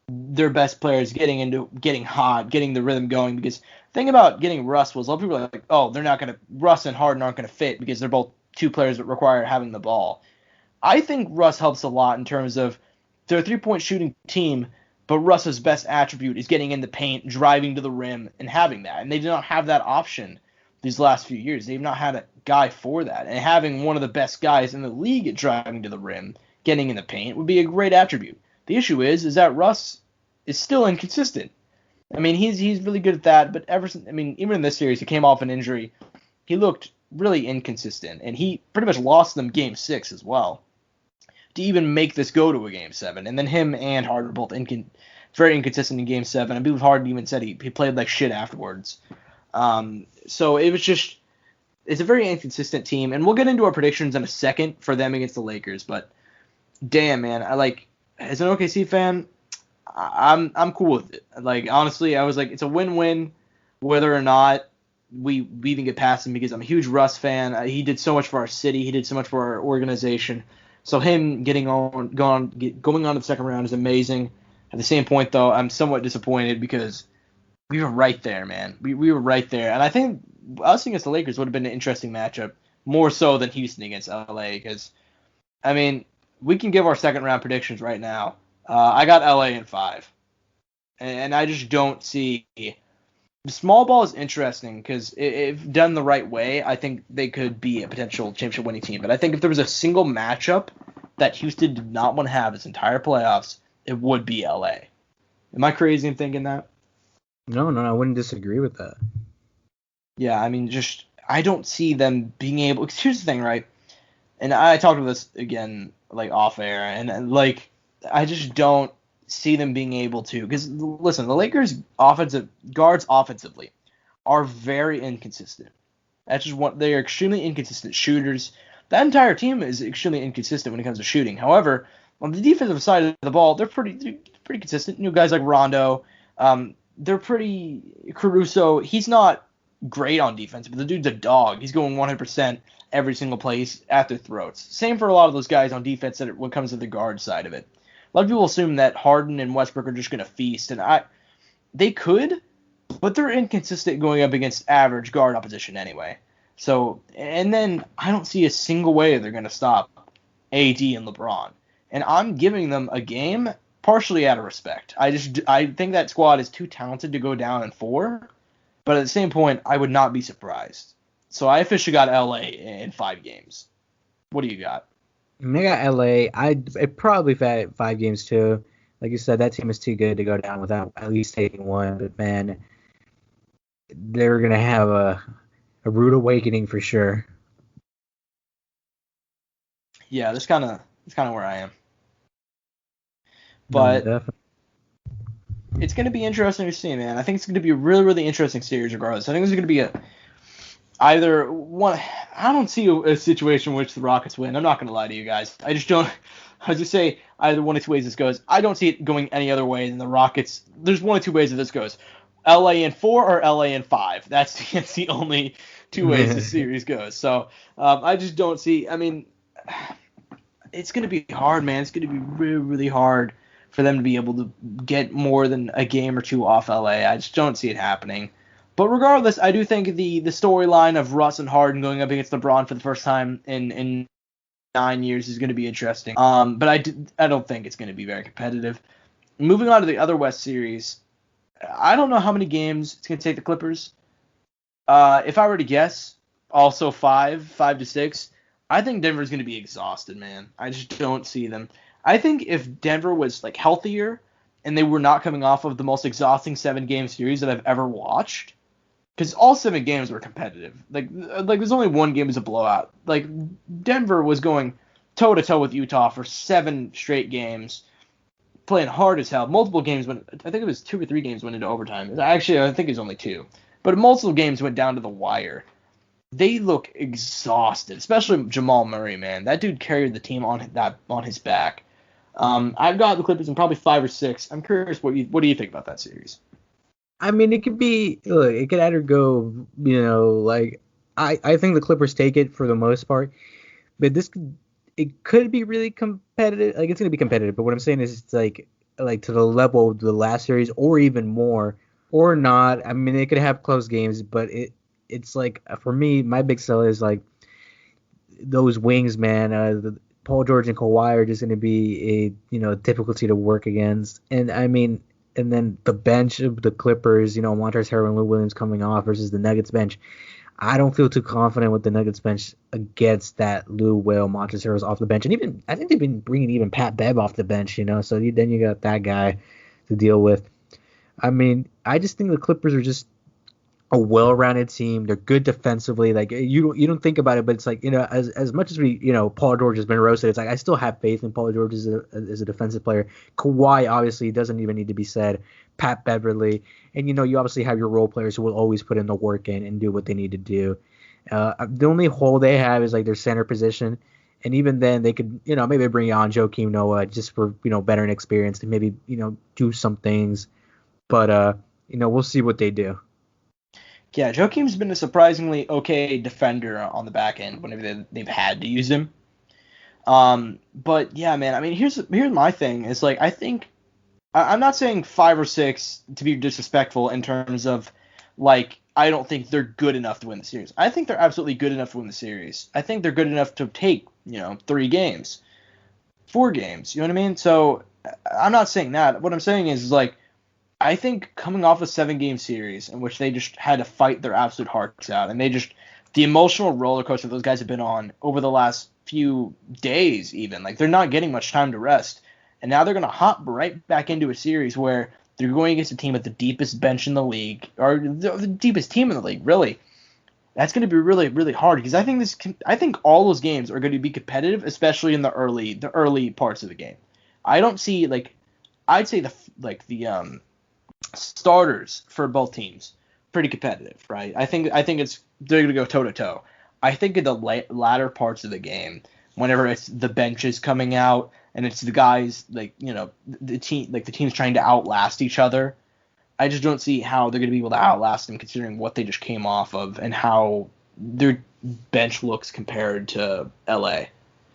their best players getting hot, getting the rhythm going. Because the thing about getting Russ was a lot of people are like, oh, they're not going to, Russ and Harden aren't going to fit because they're both two players that require having the ball. I think Russ helps a lot in terms of they're a three-point shooting team, but Russ's best attribute is getting in the paint, driving to the rim, and having that. And they do not have that option these last few years. They've not had a guy for that. And having one of the best guys in the league at driving to the rim, getting in the paint, would be a great attribute. The issue is that Russ is still inconsistent. I mean, he's really good at that, but even in this series, he came off an injury. He looked really inconsistent, and he pretty much lost them Game 6 as well to even make this go to a Game 7. And then him and Harden were both very inconsistent in Game 7. I believe Harden even said he played like shit afterwards. So it's a very inconsistent team, and we'll get into our predictions in a second for them against the Lakers. But damn, man, as an OKC fan, I'm cool with it. Like, honestly, I was like, it's a win-win whether or not we even get past him, because I'm a huge Russ fan. He did so much for our city. He did so much for our organization. So him going on to the second round is amazing. At the same point, though, I'm somewhat disappointed because we were right there, man. We were right there. And I think us against the Lakers would have been an interesting matchup, more so than Houston against LA, because, I mean, we can give our second round predictions right now. I got LA in 5. And I just don't see. The small ball is interesting because if done the right way, I think they could be a potential championship winning team. But I think if there was a single matchup that Houston did not want to have its entire playoffs, it would be LA. Am I crazy in thinking that? No, I wouldn't disagree with that. Yeah, I mean, I don't see them being able. Cause here's the thing, right? And I talked about this again, like off air, and like I just don't see them being able to. Because listen, the Lakers' guards offensively are very inconsistent. That's just what they are, extremely inconsistent shooters. That entire team is extremely inconsistent when it comes to shooting. However, on the defensive side of the ball, they're pretty consistent. You know, guys like Rondo, they're pretty. Caruso, he's not great on defense, but the dude's a dog. He's going 100% every single play. He's at their throats. Same for a lot of those guys on defense when it comes to the guard side of it. A lot of people assume that Harden and Westbrook are just going to feast, and they could, but they're inconsistent going up against average guard opposition anyway. So, and then I don't see a single way they're going to stop AD and LeBron. And I'm giving them a game partially out of respect. I think that squad is too talented to go down in 4, but at the same point, I would not be surprised. So I officially got LA in 5 games. What do you got? I got LA. I'd probably 5 games too. Like you said, that team is too good to go down without at least taking one. But man, they're gonna have a rude awakening for sure. Yeah, that's kind of where I am. But it's going to be interesting to see, man. I think it's going to be a really, really interesting series regardless. I think this is going to be either one. I don't see a situation in which the Rockets win. I'm not going to lie to you guys. I just don't. I just say either one of 2 ways this goes. I don't see it going any other way than the Rockets. There's 1 of 2 ways that this goes. LA in 4 or LA in 5. That's the only 2 ways this series goes. So I just don't see. I mean, it's going to be hard, man. It's going to be really, really hard for them to be able to get more than a game or 2 off LA. I just don't see it happening. But regardless, I do think the storyline of Russ and Harden going up against LeBron for the first time in 9 years is going to be interesting. But I don't think it's going to be very competitive. Moving on to the other West series, I don't know how many games it's going to take the Clippers. If I were to guess, also 5 to 6, I think Denver's going to be exhausted, man. I just don't see them. I think if Denver was like healthier and they were not coming off of the most exhausting 7-game series that I've ever watched, because all 7 games were competitive. Like there's only 1 game as a blowout. Like Denver was going toe to toe with Utah for 7 straight games, playing hard as hell. Multiple games went. I think it was 2 or 3 games went into overtime. Actually, I think it was only 2, but multiple games went down to the wire. They look exhausted, especially Jamal Murray, man. That dude carried the team on his back. I've got the Clippers in probably 5 or 6. I'm curious what do you think about that series? I mean, it could either go, like I think the Clippers take it for the most part, but this could it could be really competitive. Like, it's going to be competitive, but what I'm saying is it's like to the level of the last series or even more or not. I mean, they could have close games, but it's like, for me, my big sell is like those wings, man. Paul George and Kawhi are just going to be a difficulty to work against. And I mean, and then the bench of the Clippers, Montrezl Harrell and Lou Williams coming off versus the Nuggets bench. I don't feel too confident with the Nuggets bench against that Lou Will, Montrezl Harrell's off the bench, and even I think they've been bringing even Pat Bev off the bench, So then you got that guy to deal with. I mean, I just think the Clippers are just a well-rounded team. They're good defensively. Like, you don't think about it, but it's like, as much as we, Paul George has been roasted, it's like I still have faith in Paul George as a defensive player. Kawhi obviously doesn't even need to be said. Pat Beverly, and you obviously have your role players who will always put in the work in and do what they need to do. The only hole they have is like their center position, and even then they could maybe bring on Joakim Noah just for veteran experience to maybe do some things, but we'll see what they do. Yeah, Joakim's been a surprisingly okay defender on the back end whenever they've had to use him. But yeah, man, I mean, here's my thing. It's like, I think I'm not saying 5 or 6 to be disrespectful in terms of, like, I don't think they're good enough to win the series. I think they're absolutely good enough to win the series. I think they're good enough to take, 3 games, 4 games. You know what I mean? So I'm not saying that. What I'm saying is like, I think coming off a 7-game series in which they just had to fight their absolute hearts out, and the emotional roller coaster those guys have been on over the last few days even, like, they're not getting much time to rest. And now they're going to hop right back into a series where they're going against a team with the deepest bench in the league, or the deepest team in the league, really. That's going to be really, really hard, because I think all those games are going to be competitive, especially in the early parts of the game. I don't see, like, I'd say the starters for both teams pretty competitive, right? I think they're going to go toe to toe. I think in the latter parts of the game, whenever it's the benches coming out and it's the guys, like, the team's trying to outlast each other, I just don't see how they're going to be able to outlast them, considering what they just came off of and how their bench looks compared to LA.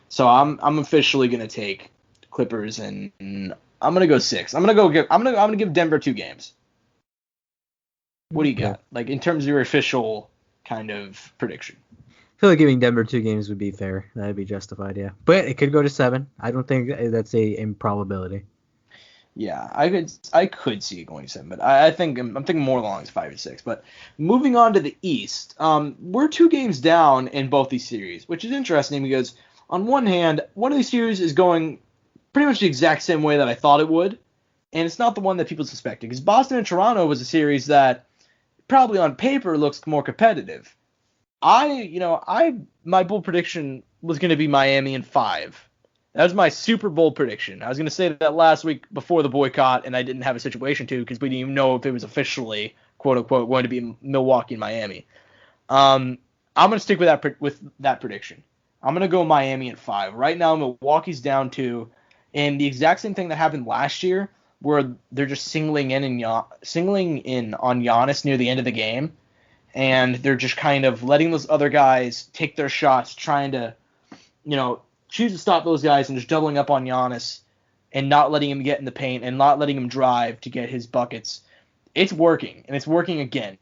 So I'm officially going to take Clippers, and I'm going to go 6. I'm going to give Denver 2 games. What do you got? Like, in terms of your official kind of prediction? I feel like giving Denver 2 games would be fair. That would be justified, yeah. But it could go to 7. I don't think that's a improbability. Yeah, I could see it going to 7, but I'm thinking more along 5 or 6. But moving on to the East, we're 2 games down in both these series, which is interesting because on one hand, one of these series is going pretty much the exact same way that I thought it would, and it's not the one that people suspected, because Boston and Toronto was a series that probably on paper looks more competitive. My bold prediction was going to be Miami in 5. That was my super bold prediction. I was going to say that last week before the boycott, and I didn't have a situation to, because we didn't even know if it was officially, quote unquote, going to be Milwaukee and Miami. I'm going to stick with that prediction. I'm going to go Miami in 5. Right now, Milwaukee's down 2, and the exact same thing that happened last year, where they're just singling in on Giannis near the end of the game, and they're just kind of letting those other guys take their shots, trying to, choose to stop those guys and just doubling up on Giannis and not letting him get in the paint and not letting him drive to get his buckets. It's working, and it's working again.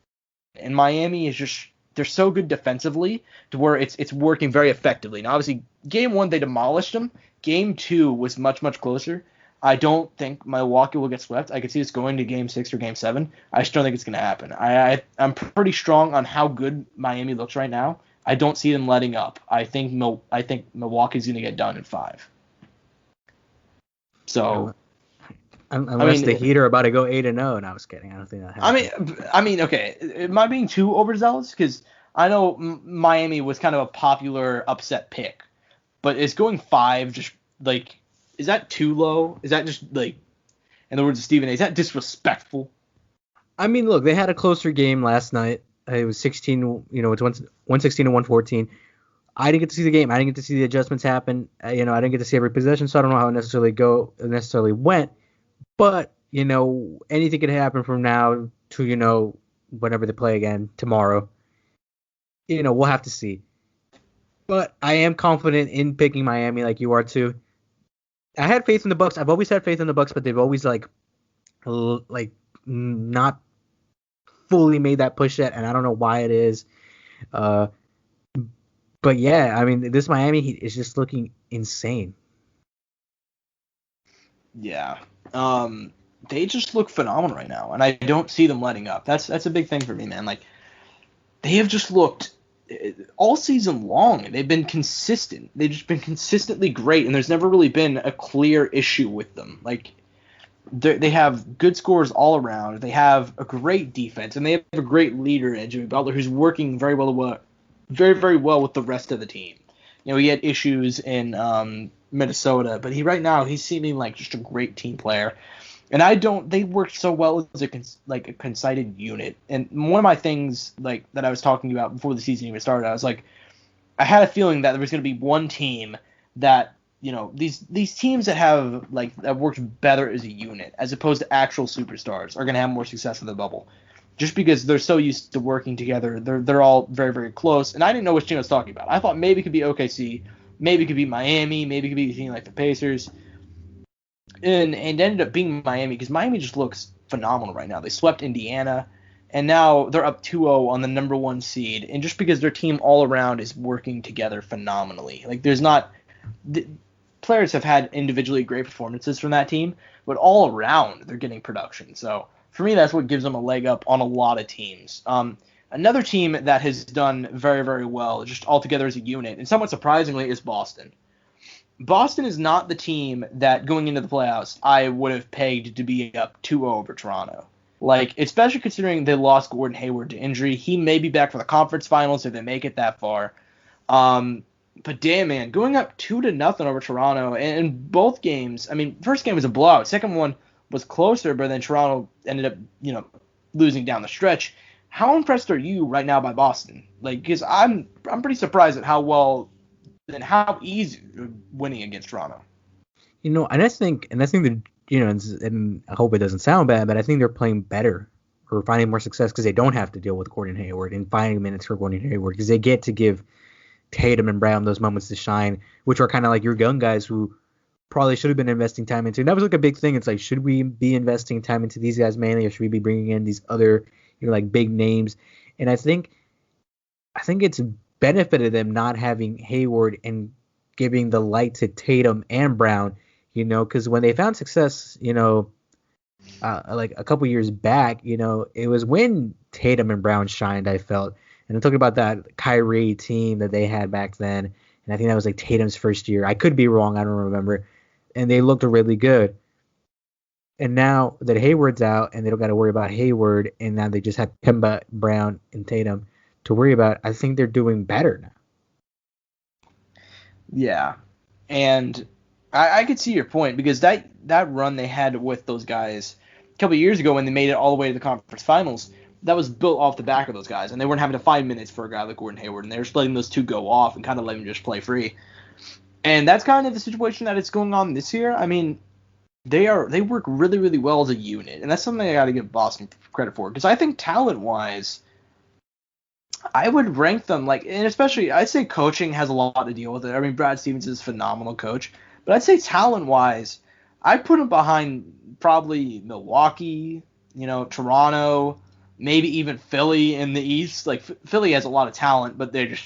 And Miami is just, they're so good defensively to where it's working very effectively. Now, obviously, Game 1, they demolished them. Game 2 was much, much closer. I don't think Milwaukee will get swept. I could see this going to Game 6 or Game 7. I just don't think it's going to happen. I'm pretty strong on how good Miami looks right now. I don't see them letting up. I think Milwaukee's going to get done in 5. So, unless the Heat are about to go 8-0, and I was kidding. I don't think that happens. I mean, okay. Am I being too overzealous? Because I know Miami was kind of a popular upset pick, but is going 5 just like? Is that too low? Is that just, like, in the words of Stephen A., is that disrespectful? I mean, look, they had a closer game last night. It was 16, it's 116 to 114. I didn't get to see the game. I didn't get to see the adjustments happen. I didn't get to see every possession, so I don't know how it necessarily went. But, anything could happen from now to, whenever they play again tomorrow. We'll have to see. But I am confident in picking Miami like you are too. I had faith in the Bucks. I've always had faith in the Bucks, but they've always not fully made that push yet, and I don't know why it is. But yeah, I mean, this Miami Heat is just looking insane. Yeah. They just look phenomenal right now, and I don't see them letting up. That's a big thing for me, man. Like, they have just looked all season long. They've been consistent. They've just been consistently great, and there's never really been a clear issue with them. Like, they have good scores all around. They have a great defense, and they have a great leader in Jimmy Butler, who's working very well with the rest of the team. You know, he had issues in Minnesota, but right now he's seeming like just a great team player. And they work so well as a concited unit. And one of my things like that I was talking about before the season even started, I was like, I had a feeling that there was going to be one team that, you know, these teams that have that worked better as a unit as opposed to actual superstars are going to have more success in the bubble, just because they're so used to working together. They're all very, very close. And I didn't know which team I was talking about. I thought maybe it could be OKC, maybe it could be Miami, maybe it could be a team like the Pacers. And it ended up being Miami because Miami just looks phenomenal right now. They swept Indiana, and now they're up 2-0 on the number 1 seed. And just because their team all around is working together phenomenally. Like, there's not players have had individually great performances from that team, but all around they're getting production. So for me, that's what gives them a leg up on a lot of teams. Another team that has done very, very well, just all together as a unit, and somewhat surprisingly, is Boston. Boston is not the team that, going into the playoffs, I would have pegged to be up 2-0 over Toronto. Like, especially considering they lost Gordon Hayward to injury. He may be back for the conference finals if they make it that far. But damn, man, going up 2-0 over Toronto, and in both games, I mean, first game was a blowout. Second one was closer, but then Toronto ended up, you know, losing down the stretch. How impressed are you right now by Boston? Like, because I'm pretty surprised at how well and how easy winning against Toronto. You know, and I think that, you know, and I hope it doesn't sound bad, but I think they're playing better or finding more success because they don't have to deal with Gordon Hayward and finding minutes for Gordon Hayward because they get to give Tatum and Brown those moments to shine, which are kind of like your young guys who probably should have been investing time into. And that was like a big thing. It's like, should we be investing time into these guys mainly, or should we be bringing in these other, you know, like big names? And I think it's benefited them not having Hayward and giving the light to Tatum and Brown, you know, because when they found success, you know, like a couple years back, you know, it was when Tatum and Brown shined, I felt. And I'm talking about that Kyrie team that they had back then. And I think that was like Tatum's first year. I could be wrong. I don't remember. And they looked really good. And now that Hayward's out and they don't got to worry about Hayward, and now they just have Kemba, Brown, and Tatum to worry about, I think they're doing better now. Yeah. And I could see your point, because that run they had with those guys a couple of years ago when they made it all the way to the conference finals, that was built off the back of those guys. And they weren't having to find minutes for a guy like Gordon Hayward, and they were just letting those two go off and kind of letting them just play free. And that's kind of the situation that is going on this year. I mean, they work really, really well as a unit, and that's something I got to give Boston credit for, because I think talent-wise, I would rank them, like, and especially, I'd say coaching has a lot to deal with it. I mean, Brad Stevens is a phenomenal coach, but I'd say talent-wise, I'd put them behind probably Milwaukee, you know, Toronto, maybe even Philly in the East. Like, Philly has a lot of talent, but they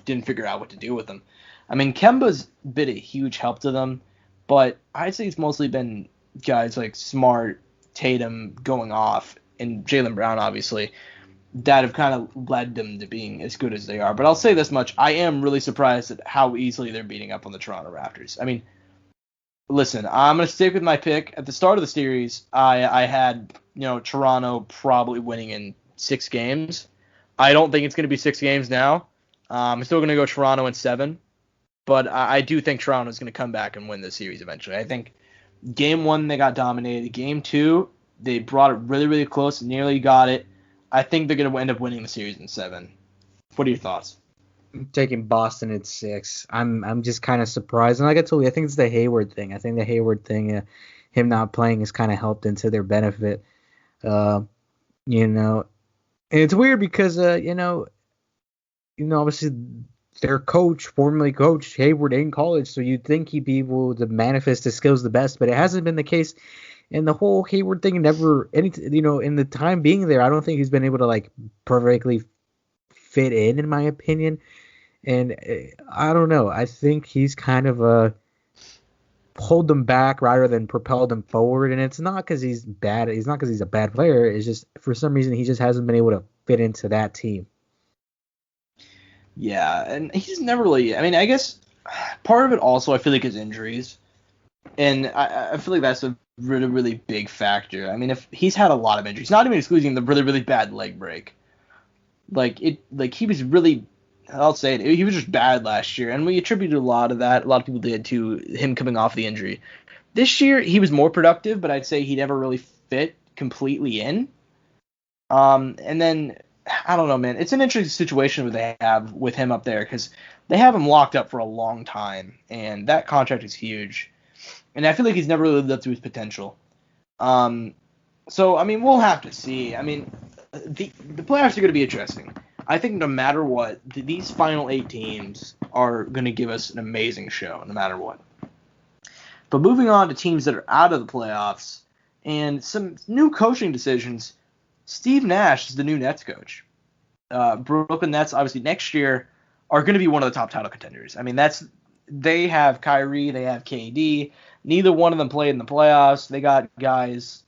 didn't figure out what to do with them. I mean, Kemba's been a huge help to them, but I'd say it's mostly been guys like Smart, Tatum going off, and Jaylen Brown, obviously, that have kind of led them to being as good as they are. But I'll say this much. I am really surprised at how easily they're beating up on the Toronto Raptors. I mean, listen, I'm going to stick with my pick. At the start of the series, I had, you know, Toronto probably winning in 6 games. I don't think it's going to be 6 games now. I'm still going to go Toronto in 7. But I do think Toronto is going to come back and win this series eventually. I think Game 1, they got dominated. Game 2, they brought it really, really close, nearly got it. I think they're going to end up winning the series in 7. What are your thoughts? I'm taking Boston at 6. I'm just kind of surprised. And like I told you, I think it's the Hayward thing. I think the Hayward thing, him not playing, has kind of helped into their benefit. You know, and it's weird because, you know, obviously their coach formerly coached Hayward in college, so you'd think he'd be able to manifest his skills the best, but it hasn't been the case. And the whole Hayward thing never, in the time being there, I don't think he's been able to like perfectly fit in my opinion. And I don't know. I think he's kind of pulled them back rather than propelled them forward. And it's not because he's bad. It's not because he's a bad player. It's just for some reason he just hasn't been able to fit into that team. Yeah, and he's never really. I mean, I guess part of it also I feel like is injuries, and I feel like that's a really really big factor. I mean, if he's had a lot of injuries, not even excluding the really really bad leg break, like he was really. I'll say it. He was just bad last year, and we attributed a lot of that. A lot of people did to him coming off the injury. This year he was more productive, but I'd say he never really fit completely in. And then I don't know, man. It's an interesting situation they have with him up there because they have him locked up for a long time, and that contract is huge. And I feel like he's never really lived up to his potential. So I mean, we'll have to see. I mean, the playoffs are going to be interesting. I think no matter what, these final 8 teams are going to give us an amazing show, no matter what. But moving on to teams that are out of the playoffs and some new coaching decisions. Steve Nash is the new Nets coach. Brooklyn Nets, obviously, next year are going to be one of the top title contenders. I mean, they have Kyrie, they have KD. Neither one of them played in the playoffs. They got guys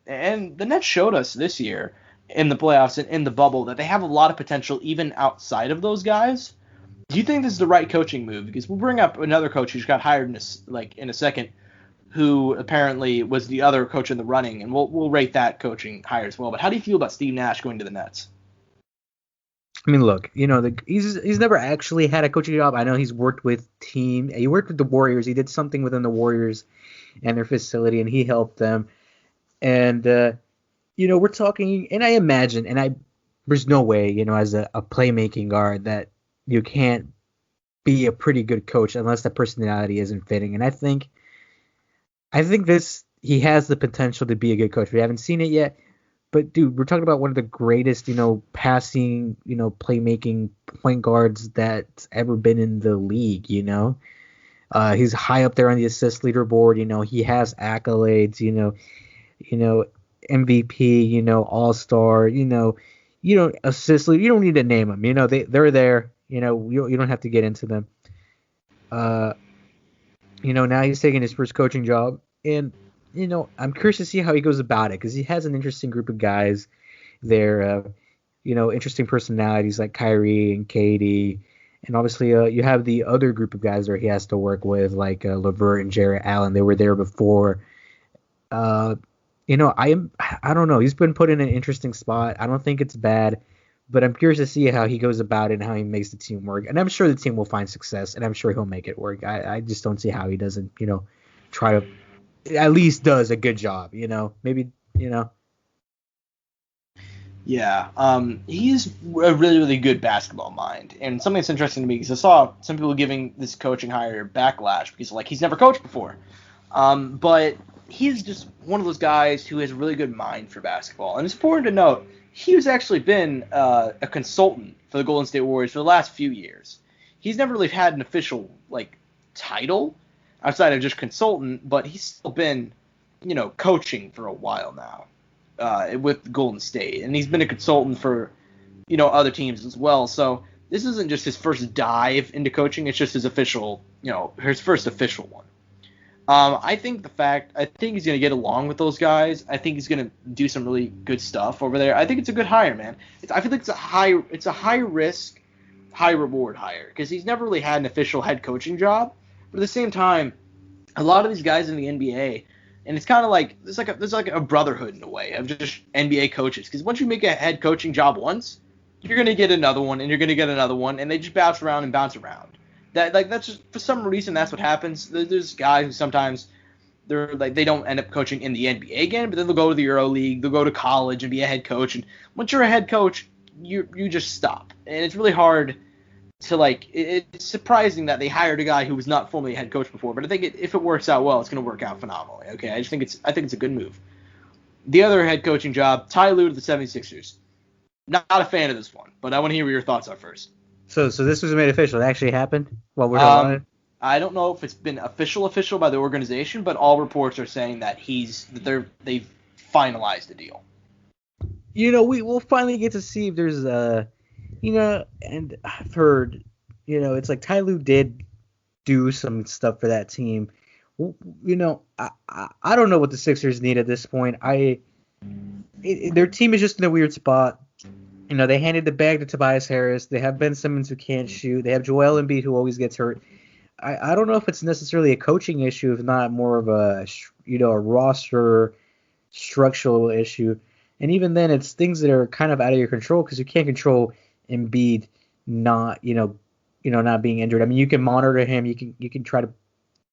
and the Nets showed us this year in the playoffs and in the bubble that they have a lot of potential even outside of those guys. Do you think this is the right coaching move? Because we'll bring up another coach who's got hired in a second, who apparently was the other coach in the running, and we'll rate that coaching hire as well. But how do you feel about Steve Nash going to the Nets? I mean, look, he's never actually had a coaching job. I know he's worked with he worked with the Warriors. He did something within the Warriors and their facility, and he helped them. And we're talking, and I imagine, there's no way, as a playmaking guard that you can't be a pretty good coach unless the personality isn't fitting. And I think he has the potential to be a good coach. We haven't seen it yet, but dude, we're talking about one of the greatest, passing, playmaking point guards that's ever been in the league. He's high up there on the assist leaderboard. He has accolades. MVP. All-Star. Assist leader. You don't need to name them. They're there. You don't have to get into them. Now he's taking his first coaching job, and I'm curious to see how he goes about it because he has an interesting group of guys there. Interesting personalities like Kyrie and KD, and obviously you have the other group of guys where he has to work with like LeVert and Jarrett Allen. They were there before. I don't know. He's been put in an interesting spot. I don't think it's bad. But I'm curious to see how he goes about it and how he makes the team work. And I'm sure the team will find success, and I'm sure he'll make it work. I just don't see how he doesn't, try to at least does a good job, maybe. Yeah, he's a really, really good basketball mind. And something that's interesting to me is I saw some people giving this coaching hire backlash because, he's never coached before. But he's just one of those guys who has a really good mind for basketball. And it's important to note, he's actually been a consultant for the Golden State Warriors for the last few years. He's never really had an official title outside of just consultant, but he's still been, coaching for a while now with Golden State, and he's been a consultant for, other teams as well. So this isn't just his first dive into coaching; it's just his official, his first official one. I think he's going to get along with those guys. I think he's going to do some really good stuff over there. I think it's a good hire, man. I feel like it's a high risk, high reward hire because he's never really had an official head coaching job. But at the same time, a lot of these guys in the NBA, and it's kind of like there's like a brotherhood in a way of just NBA coaches because once you make a head coaching job once, you're going to get another one, and you're going to get another one, and they just bounce around and bounce around. That's just for some reason that's what happens. There's guys who sometimes they don't end up coaching in the NBA again, but then they'll go to the Euro League, they'll go to college and be a head coach. And once you're a head coach, you just stop, and it's really hard to It's surprising that they hired a guy who was not formerly a head coach before, but I think if it works out well, it's going to work out phenomenally. Okay, I think it's a good move. The other head coaching job, Ty Lue to the 76ers. Not a fan of this one, but I want to hear what your thoughts are first. So this was made official. It actually happened while we're on it? I don't know if it's been official by the organization, but all reports are saying that they've finalized the deal. We'll finally get to see if there's and I've heard, it's like Ty Lue did do some stuff for that team. I don't know what the Sixers need at this point. Their team is just in a weird spot. They handed the bag to Tobias Harris. They have Ben Simmons who can't shoot. They have Joel Embiid who always gets hurt. I don't know if it's necessarily a coaching issue, if not more of a roster structural issue. And even then, it's things that are kind of out of your control because you can't control Embiid not not being injured. I mean, you can monitor him. You can try to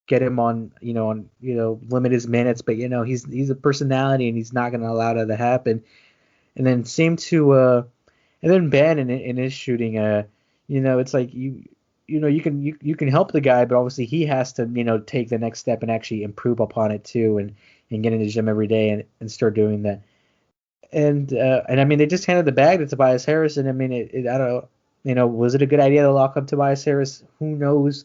get him on limit his minutes, but he's a personality and he's not going to allow that to happen. And then and then Ben in his shooting, it's like you can help the guy, but obviously he has to take the next step and actually improve upon it too, and get in the gym every day and start doing that. And I mean, they just handed the bag to Tobias Harris, and I mean, I don't know, was it a good idea to lock up Tobias Harris? Who knows?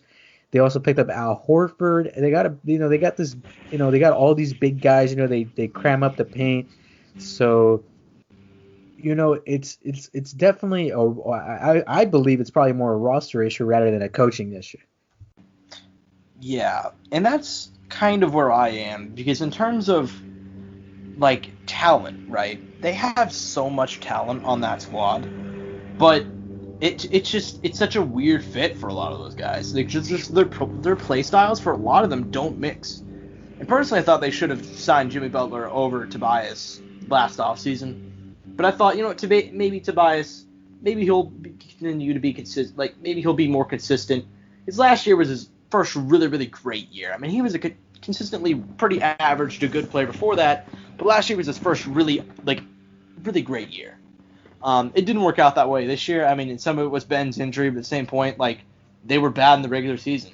They also picked up Al Horford. They got all these big guys. They cram up the paint. So, it's definitely I believe it's probably more a roster issue rather than a coaching issue. Yeah, and that's kind of where I am, because in terms of like talent, right? They have so much talent on that squad, but it's such a weird fit for a lot of those guys. Like just their play styles for a lot of them don't mix. And personally, I thought they should have signed Jimmy Butler over Tobias last offseason. But I thought, maybe Tobias, maybe he'll continue to be consistent. Like maybe he'll be more consistent. His last year was his first really, really great year. I mean, he was consistently pretty average to good player before that, but last year was his first really great year. It didn't work out that way this year. I mean, and some of it was Ben's injury, but at the same point, like, they were bad in the regular season,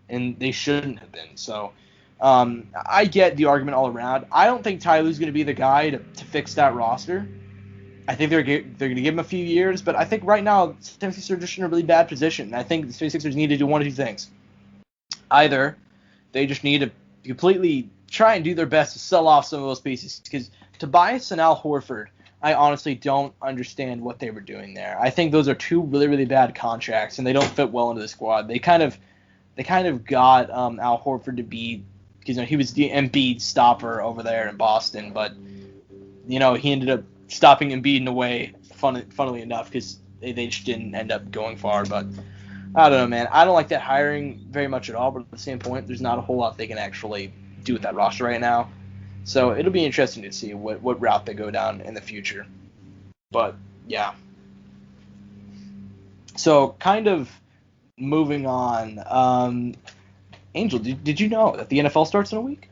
and they shouldn't have been. So I get the argument all around. I don't think Ty Lue's going to be the guy to fix that roster. I think they're going to give him a few years, but I think right now the 76ers are just in a really bad position. I think the 76ers need to do one of two things. Either they just need to completely try and do their best to sell off some of those pieces, because Tobias and Al Horford, I honestly don't understand what they were doing there. I think those are two really, really bad contracts, and they don't fit well into the squad. They kind of got Al Horford to be, because he was the Embiid stopper over there in Boston, but he ended up stopping Embiid in a way, funnily enough, because they just didn't end up going far. But I don't know, man. I don't like that hiring very much at all, but at the same point, there's not a whole lot they can actually do with that roster right now. So it'll be interesting to see what route they go down in the future. But, yeah. So, kind of moving on. Angel, did you know that the NFL starts in a week?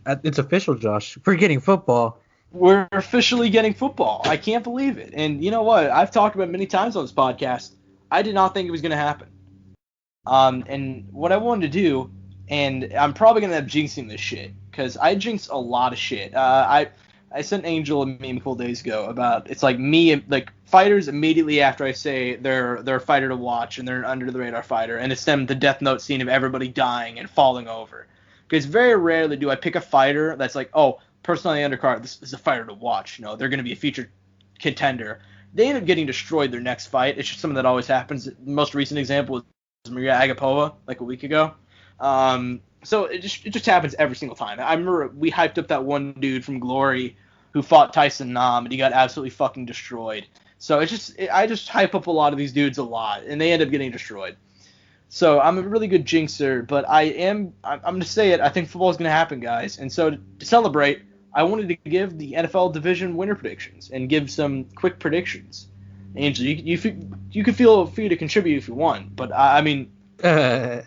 It's official, Josh. We're getting football. We're officially getting football. I can't believe it. And you know what? I've talked about it many times on this podcast. I did not think it was going to happen. And what I wanted to do, and I'm probably going to end up jinxing this shit, because I jinx a lot of shit. I sent Angel a meme a couple days ago about, it's like me, like fighters immediately after I say they're a fighter to watch and they're an under the radar fighter, and it's them the Death Note scene of everybody dying and falling over. Because very rarely do I pick a fighter that's like, oh, person on the undercard, this is a fighter to watch. They're going to be a featured contender. They end up getting destroyed their next fight. It's just something that always happens. The most recent example was Maria Agapova, like a week ago. So it just happens every single time. I remember we hyped up that one dude from Glory who fought Tyson Nam, and he got absolutely fucking destroyed. So I just hype up a lot of these dudes a lot, and they end up getting destroyed. So I'm a really good jinxer, but I'm going to say it. I think football is going to happen, guys. And so to celebrate, I wanted to give the NFL division winner predictions and give some quick predictions. Angel, you can feel free to contribute if you want, but I mean, go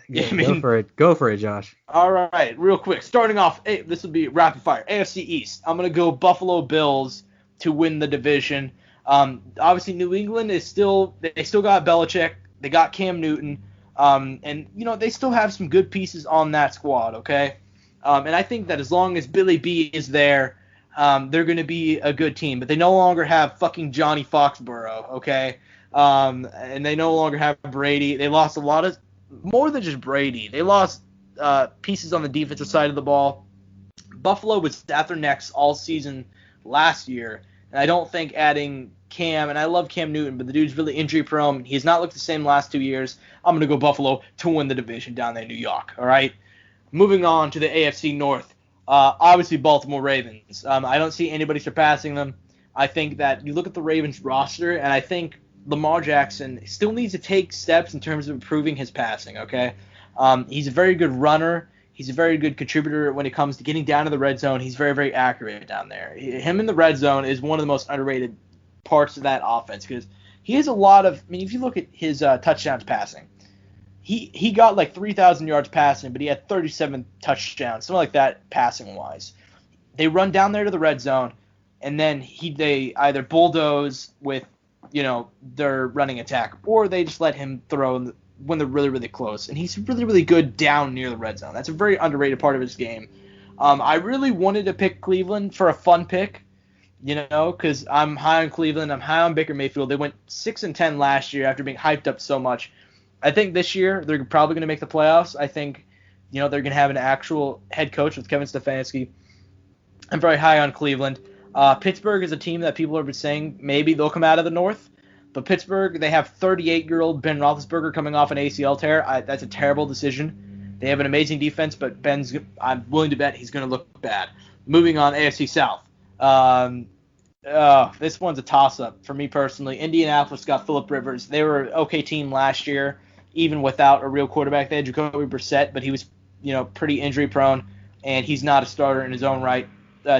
for it, Josh. All right, real quick. Starting off, this will be rapid fire. AFC East. I'm gonna go Buffalo Bills to win the division. Obviously, New England they still got Belichick. They got Cam Newton. And they still have some good pieces on that squad. Okay. And I think that as long as Billy B is there, they're going to be a good team. But they no longer have fucking Johnny Foxborough, okay? And they no longer have Brady. They lost a lot of more than just Brady. They lost pieces on the defensive side of the ball. Buffalo was at their necks all season last year, and I don't think adding Cam, and I love Cam Newton, but the dude's really injury prone. He's not looked the same last 2 years. I'm going to go Buffalo to win the division down there in New York, all right? Moving on to the AFC North, obviously Baltimore Ravens. I don't see anybody surpassing them. I think that you look at the Ravens roster, and I think Lamar Jackson still needs to take steps in terms of improving his passing, okay? He's a very good runner. He's a very good contributor when it comes to getting down to the red zone. He's very, very accurate down there. Him in the red zone is one of the most underrated parts of that offense because he has a lot of – I mean, if you look at his touchdowns passing, he got like 3,000 yards passing, but he had 37 touchdowns, something like that passing-wise. They run down there to the red zone, and then they either bulldoze with, their running attack, or they just let him throw when they're really, really close. And he's really, really good down near the red zone. That's a very underrated part of his game. I really wanted to pick Cleveland for a fun pick, because I'm high on Cleveland. I'm high on Baker Mayfield. They went 6-10 last year after being hyped up so much. I think this year they're probably going to make the playoffs. I think, they're going to have an actual head coach with Kevin Stefanski. I'm very high on Cleveland. Pittsburgh is a team that people have been saying maybe they'll come out of the North. But Pittsburgh, they have 38-year-old Ben Roethlisberger coming off an ACL tear. That's a terrible decision. They have an amazing defense, but I'm willing to bet he's going to look bad. Moving on, AFC South. This one's a toss-up for me personally. Indianapolis got Phillip Rivers. They were an okay team last year, even without a real quarterback. They had Jacoby Brissett, but he was, pretty injury-prone, and he's not a starter in his own right.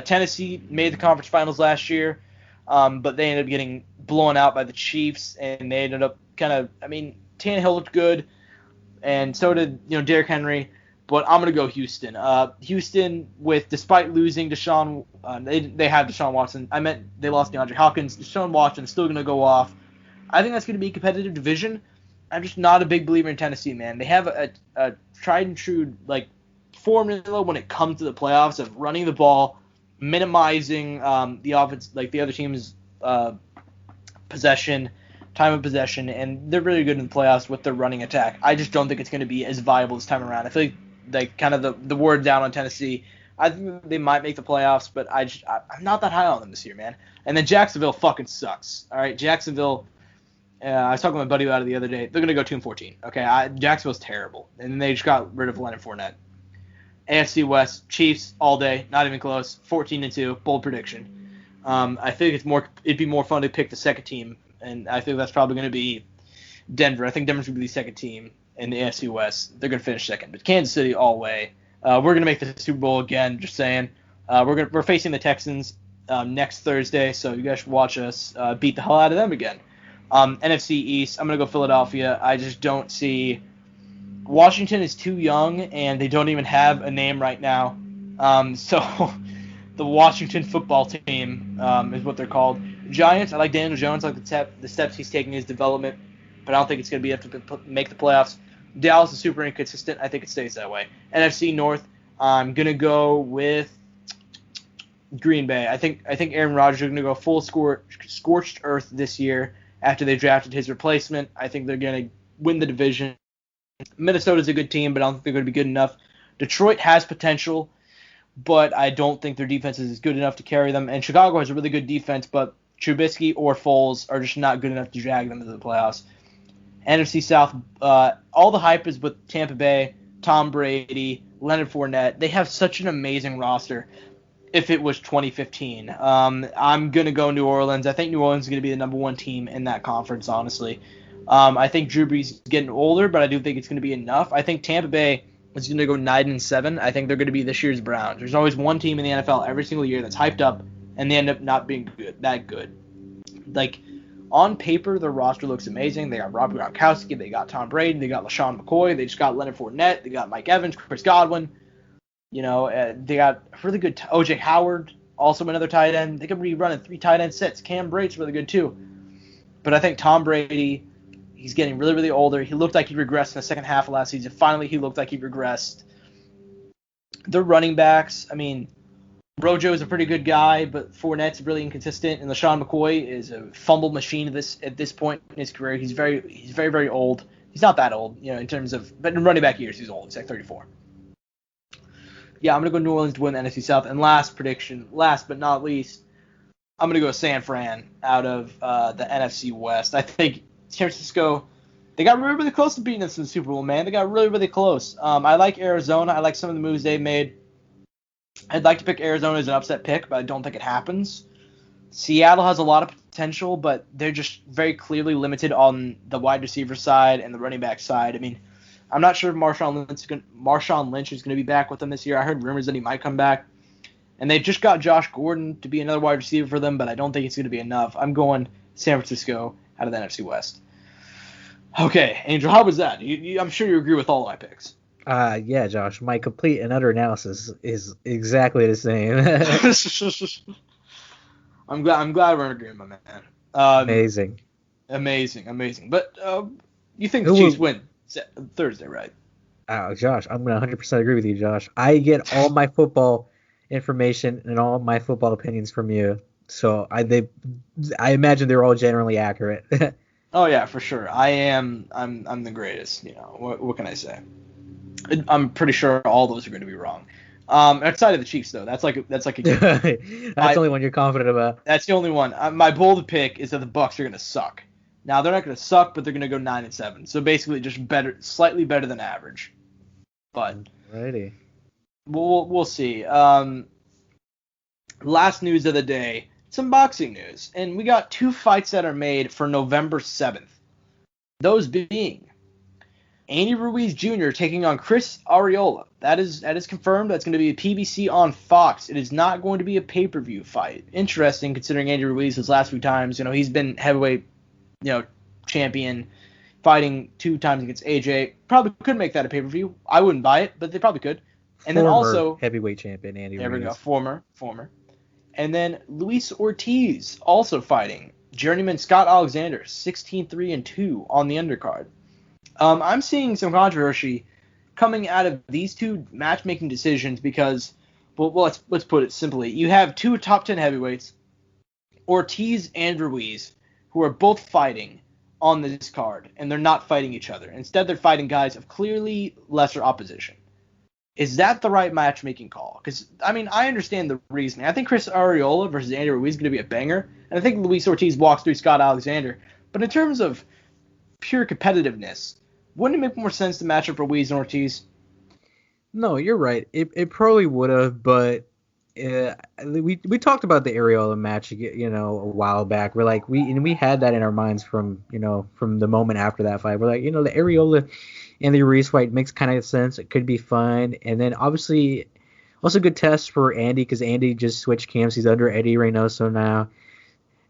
Tennessee made the conference finals last year, but they ended up getting blown out by the Chiefs, and they ended up Tannehill looked good, and so did, Derrick Henry, but I'm going to go Houston. Houston, despite losing Deshaun, they had Deshaun Watson. I meant they lost DeAndre Hopkins. Deshaun Watson is still going to go off. I think that's going to be a competitive division. I'm just not a big believer in Tennessee, man. They have a tried and true, formula when it comes to the playoffs of running the ball, minimizing the offense, the other team's time of possession, and they're really good in the playoffs with their running attack. I just don't think it's going to be as viable this time around. I feel like kind of the word down on Tennessee. I think they might make the playoffs, but I'm not that high on them this year, man. And then Jacksonville fucking sucks. All right, Jacksonville. I was talking to my buddy about it the other day. They're going to go 2-14. Okay, Jacksonville's terrible, and they just got rid of Leonard Fournette. AFC West, Chiefs all day, not even close. 14-2, bold prediction. I think it'd be more fun to pick the second team, and I think that's probably going to be Denver. I think Denver's going to be the second team in the AFC West. They're going to finish second, but Kansas City all way. We're going to make the Super Bowl again. Just saying. We're facing the Texans next Thursday, so you guys should watch us beat the hell out of them again. NFC East, I'm going to go Philadelphia. I just don't see. Washington is too young, and they don't even have a name right now. So the Washington football team is what they're called. Giants, I like Daniel Jones, I like the steps he's taking in his development, but I don't think it's going to be enough to make the playoffs. Dallas is super inconsistent. I think it stays that way. NFC North, I'm going to go with Green Bay. I think Aaron Rodgers is going to go full scorched earth this year after they drafted his replacement. I think they're going to win the division. Minnesota's a good team, but I don't think they're going to be good enough. Detroit has potential, but I don't think their defense is good enough to carry them. And Chicago has a really good defense, but Trubisky or Foles are just not good enough to drag them to the playoffs. NFC South, all the hype is with Tampa Bay, Tom Brady, Leonard Fournette. They have such an amazing roster. If it was 2015, I'm going to go New Orleans. I think New Orleans is going to be the number one team in that conference, honestly. I think Drew Brees is getting older, but I do think it's going to be enough. I think Tampa Bay is going to go 9-7. I think they're going to be this year's Browns. There's always one team in the NFL every single year that's hyped up, and they end up not being that good. On paper, their roster looks amazing. They got Rob Gronkowski, they got Tom Brady, they got LaShawn McCoy, they just got Leonard Fournette, they got Mike Evans, Chris Godwin. They got really good O.J. Howard, also another tight end. They could be running 3 tight end sets. Cam Brate's really good too. But I think Tom Brady, he's getting really, really older. He looked like he regressed in the second half of last season. Finally, he looked like he regressed. The running backs, Rojo is a pretty good guy, but Fournette's really inconsistent, and LaShawn McCoy is a fumble machine at this point in his career. He's very old. He's not that old, in terms of, but in running back years, he's old. He's like 34. Yeah, I'm gonna go New Orleans to win the NFC South. And last but not least, I'm gonna go San Fran out of the NFC West. I think San Francisco, they got really close to beating us in the Super Bowl, man. They got really close. I like Arizona. I like some of the moves they've made. I'd like to pick Arizona as an upset pick, but I don't think it happens. Seattle has a lot of potential, but they're just very clearly limited on the wide receiver side and the running back side. I mean, I'm not sure if Marshawn Lynch is going to be back with them this year. I heard rumors that he might come back. And they've just got Josh Gordon to be another wide receiver for them, but I don't think it's going to be enough. I'm going San Francisco out of the NFC West. Okay, Angel, how was that? I'm sure you agree with all my picks. Yeah, Josh, my complete and utter analysis is exactly the same. I'm glad we're in agreement, my man. Amazing. But you think the Chiefs win Thursday, right? Oh, Josh, I'm going to 100% agree with you, Josh. I get all my football information and all my football opinions from you, so I imagine they're all generally accurate. Oh yeah, for sure. I'm the greatest. What can I say? I'm pretty sure all those are going to be wrong. Outside of the Chiefs, though, that's like a that's the only one you're confident about. That's the only one. My bold pick is that the Bucs are going to suck. Now they're not going to suck, but they're going to go 9-7. So basically, just better, slightly better than average. But Alrighty. We'll see. Last news of the day, some boxing news, and we got 2 fights that are made for November 7th. Those being Andy Ruiz Jr. taking on Chris Arreola. That is confirmed. That's going to be a PBC on Fox. It is not going to be a pay-per-view fight. Interesting, considering Andy Ruiz his last few times. He's been heavyweight, champion, fighting 2 times against AJ. Probably could make that a pay-per-view. I wouldn't buy it, but they probably could. And then also heavyweight champion Andy Ruiz. There we go. Former. And then Luis Ortiz also fighting journeyman Scott Alexander, 16-3-2 on the undercard. I'm seeing some controversy coming out of these 2 matchmaking decisions because, well, let's put it simply. You have 2 top 10 heavyweights, Ortiz and Ruiz, who are both fighting on this card, and they're not fighting each other. Instead, they're fighting guys of clearly lesser opposition. Is that the right matchmaking call? Because, I understand the reasoning. I think Chris Arreola versus Andy Ruiz is going to be a banger, and I think Luis Ortiz walks through Scott Alexander. But in terms of pure competitiveness, wouldn't it make more sense to match up Ruiz and Ortiz? No, you're right. It probably would have, but we talked about the Arreola match, a while back. We're like, we had that in our minds from the moment after that fight. We're like, the Arreola and the Ruiz fight makes kind of sense. It could be fun. And then obviously also good test for Andy because Andy just switched camps. He's under Eddie Reynoso now.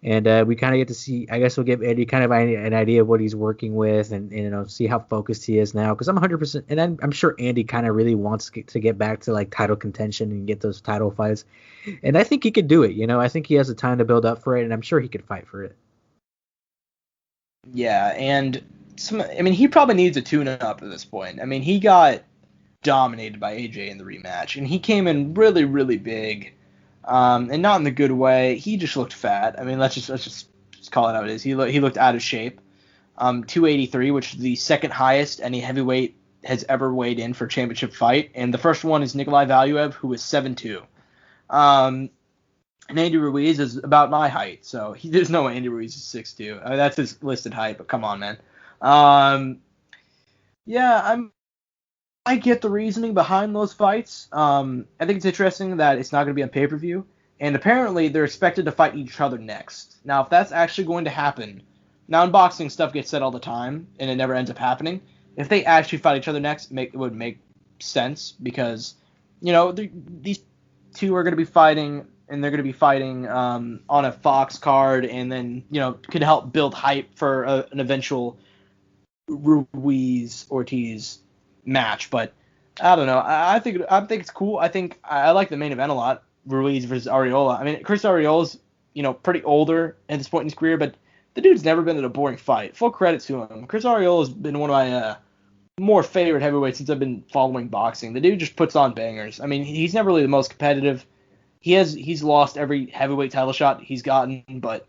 And we kind of get to see, I guess we'll give Eddie kind of an idea of what he's working with and see how focused he is now. Because I'm 100%, and I'm sure Andy kind of really wants to get back to like title contention and get those title fights. And I think he could do it. I think he has the time to build up for it, and I'm sure he could fight for it. Yeah, and he probably needs a tune-up at this point. He got dominated by AJ in the rematch, and he came in really, really big. And not in the good way. He just looked fat. Let's just call it how it is. He looked out of shape. 283, which is the second highest any heavyweight has ever weighed in for a championship fight. And the first one is Nikolai Valuev, who was 7'2". And Andy Ruiz is about my height, so there's no way Andy Ruiz is 6'2". That's his listed height, but come on, man. I get the reasoning behind those fights. I think it's interesting that it's not going to be on pay-per-view. And apparently they're expected to fight each other next. Now, if that's actually going to happen, now in boxing stuff gets said all the time, and it never ends up happening. If they actually fight each other next, it would make sense because, these 2 are going to be fighting, and they're going to be fighting on a Fox card, and then, could help build hype for an eventual Ruiz-Ortiz match. But I don't know. I think it's cool. I like the main event a lot. Ruiz versus Arreola. Chris Arreola's pretty older at this point in his career, but the dude's never been in a boring fight. Full credit to him. Chris Arreola's been one of my more favorite heavyweights since I've been following boxing. The dude just puts on bangers. He's never really the most competitive. he's lost every heavyweight title shot he's gotten, but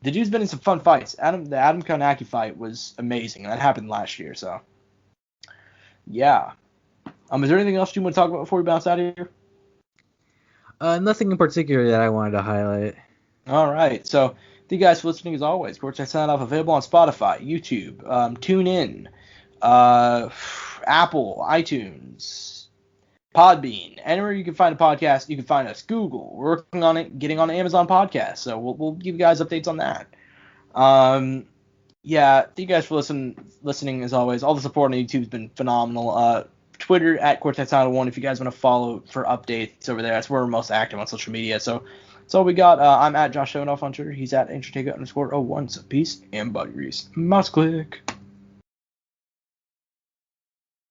the dude's been in some fun fights. The Adam Kownacki fight was amazing, and that happened last year. So, yeah. Is there anything else you want to talk about before we bounce out of here? Nothing in particular that I wanted to highlight. All right. So, thank you guys for listening as always. Courtside Soundoff available on Spotify, YouTube, TuneIn, Apple, iTunes, Podbean. Anywhere you can find a podcast, you can find us. Google. We're working on it, getting on Amazon Podcast. So we'll give you guys updates on that. Yeah, thank you guys for listening as always. All the support on YouTube has been phenomenal. Twitter at Courtside Soundoff if you guys want to follow for updates over there. That's where we're most active on social media. So that's all we got. I'm at Josh Sonoff on Twitter. He's at Entertaker_01. So peace and buggeries. Mouse click.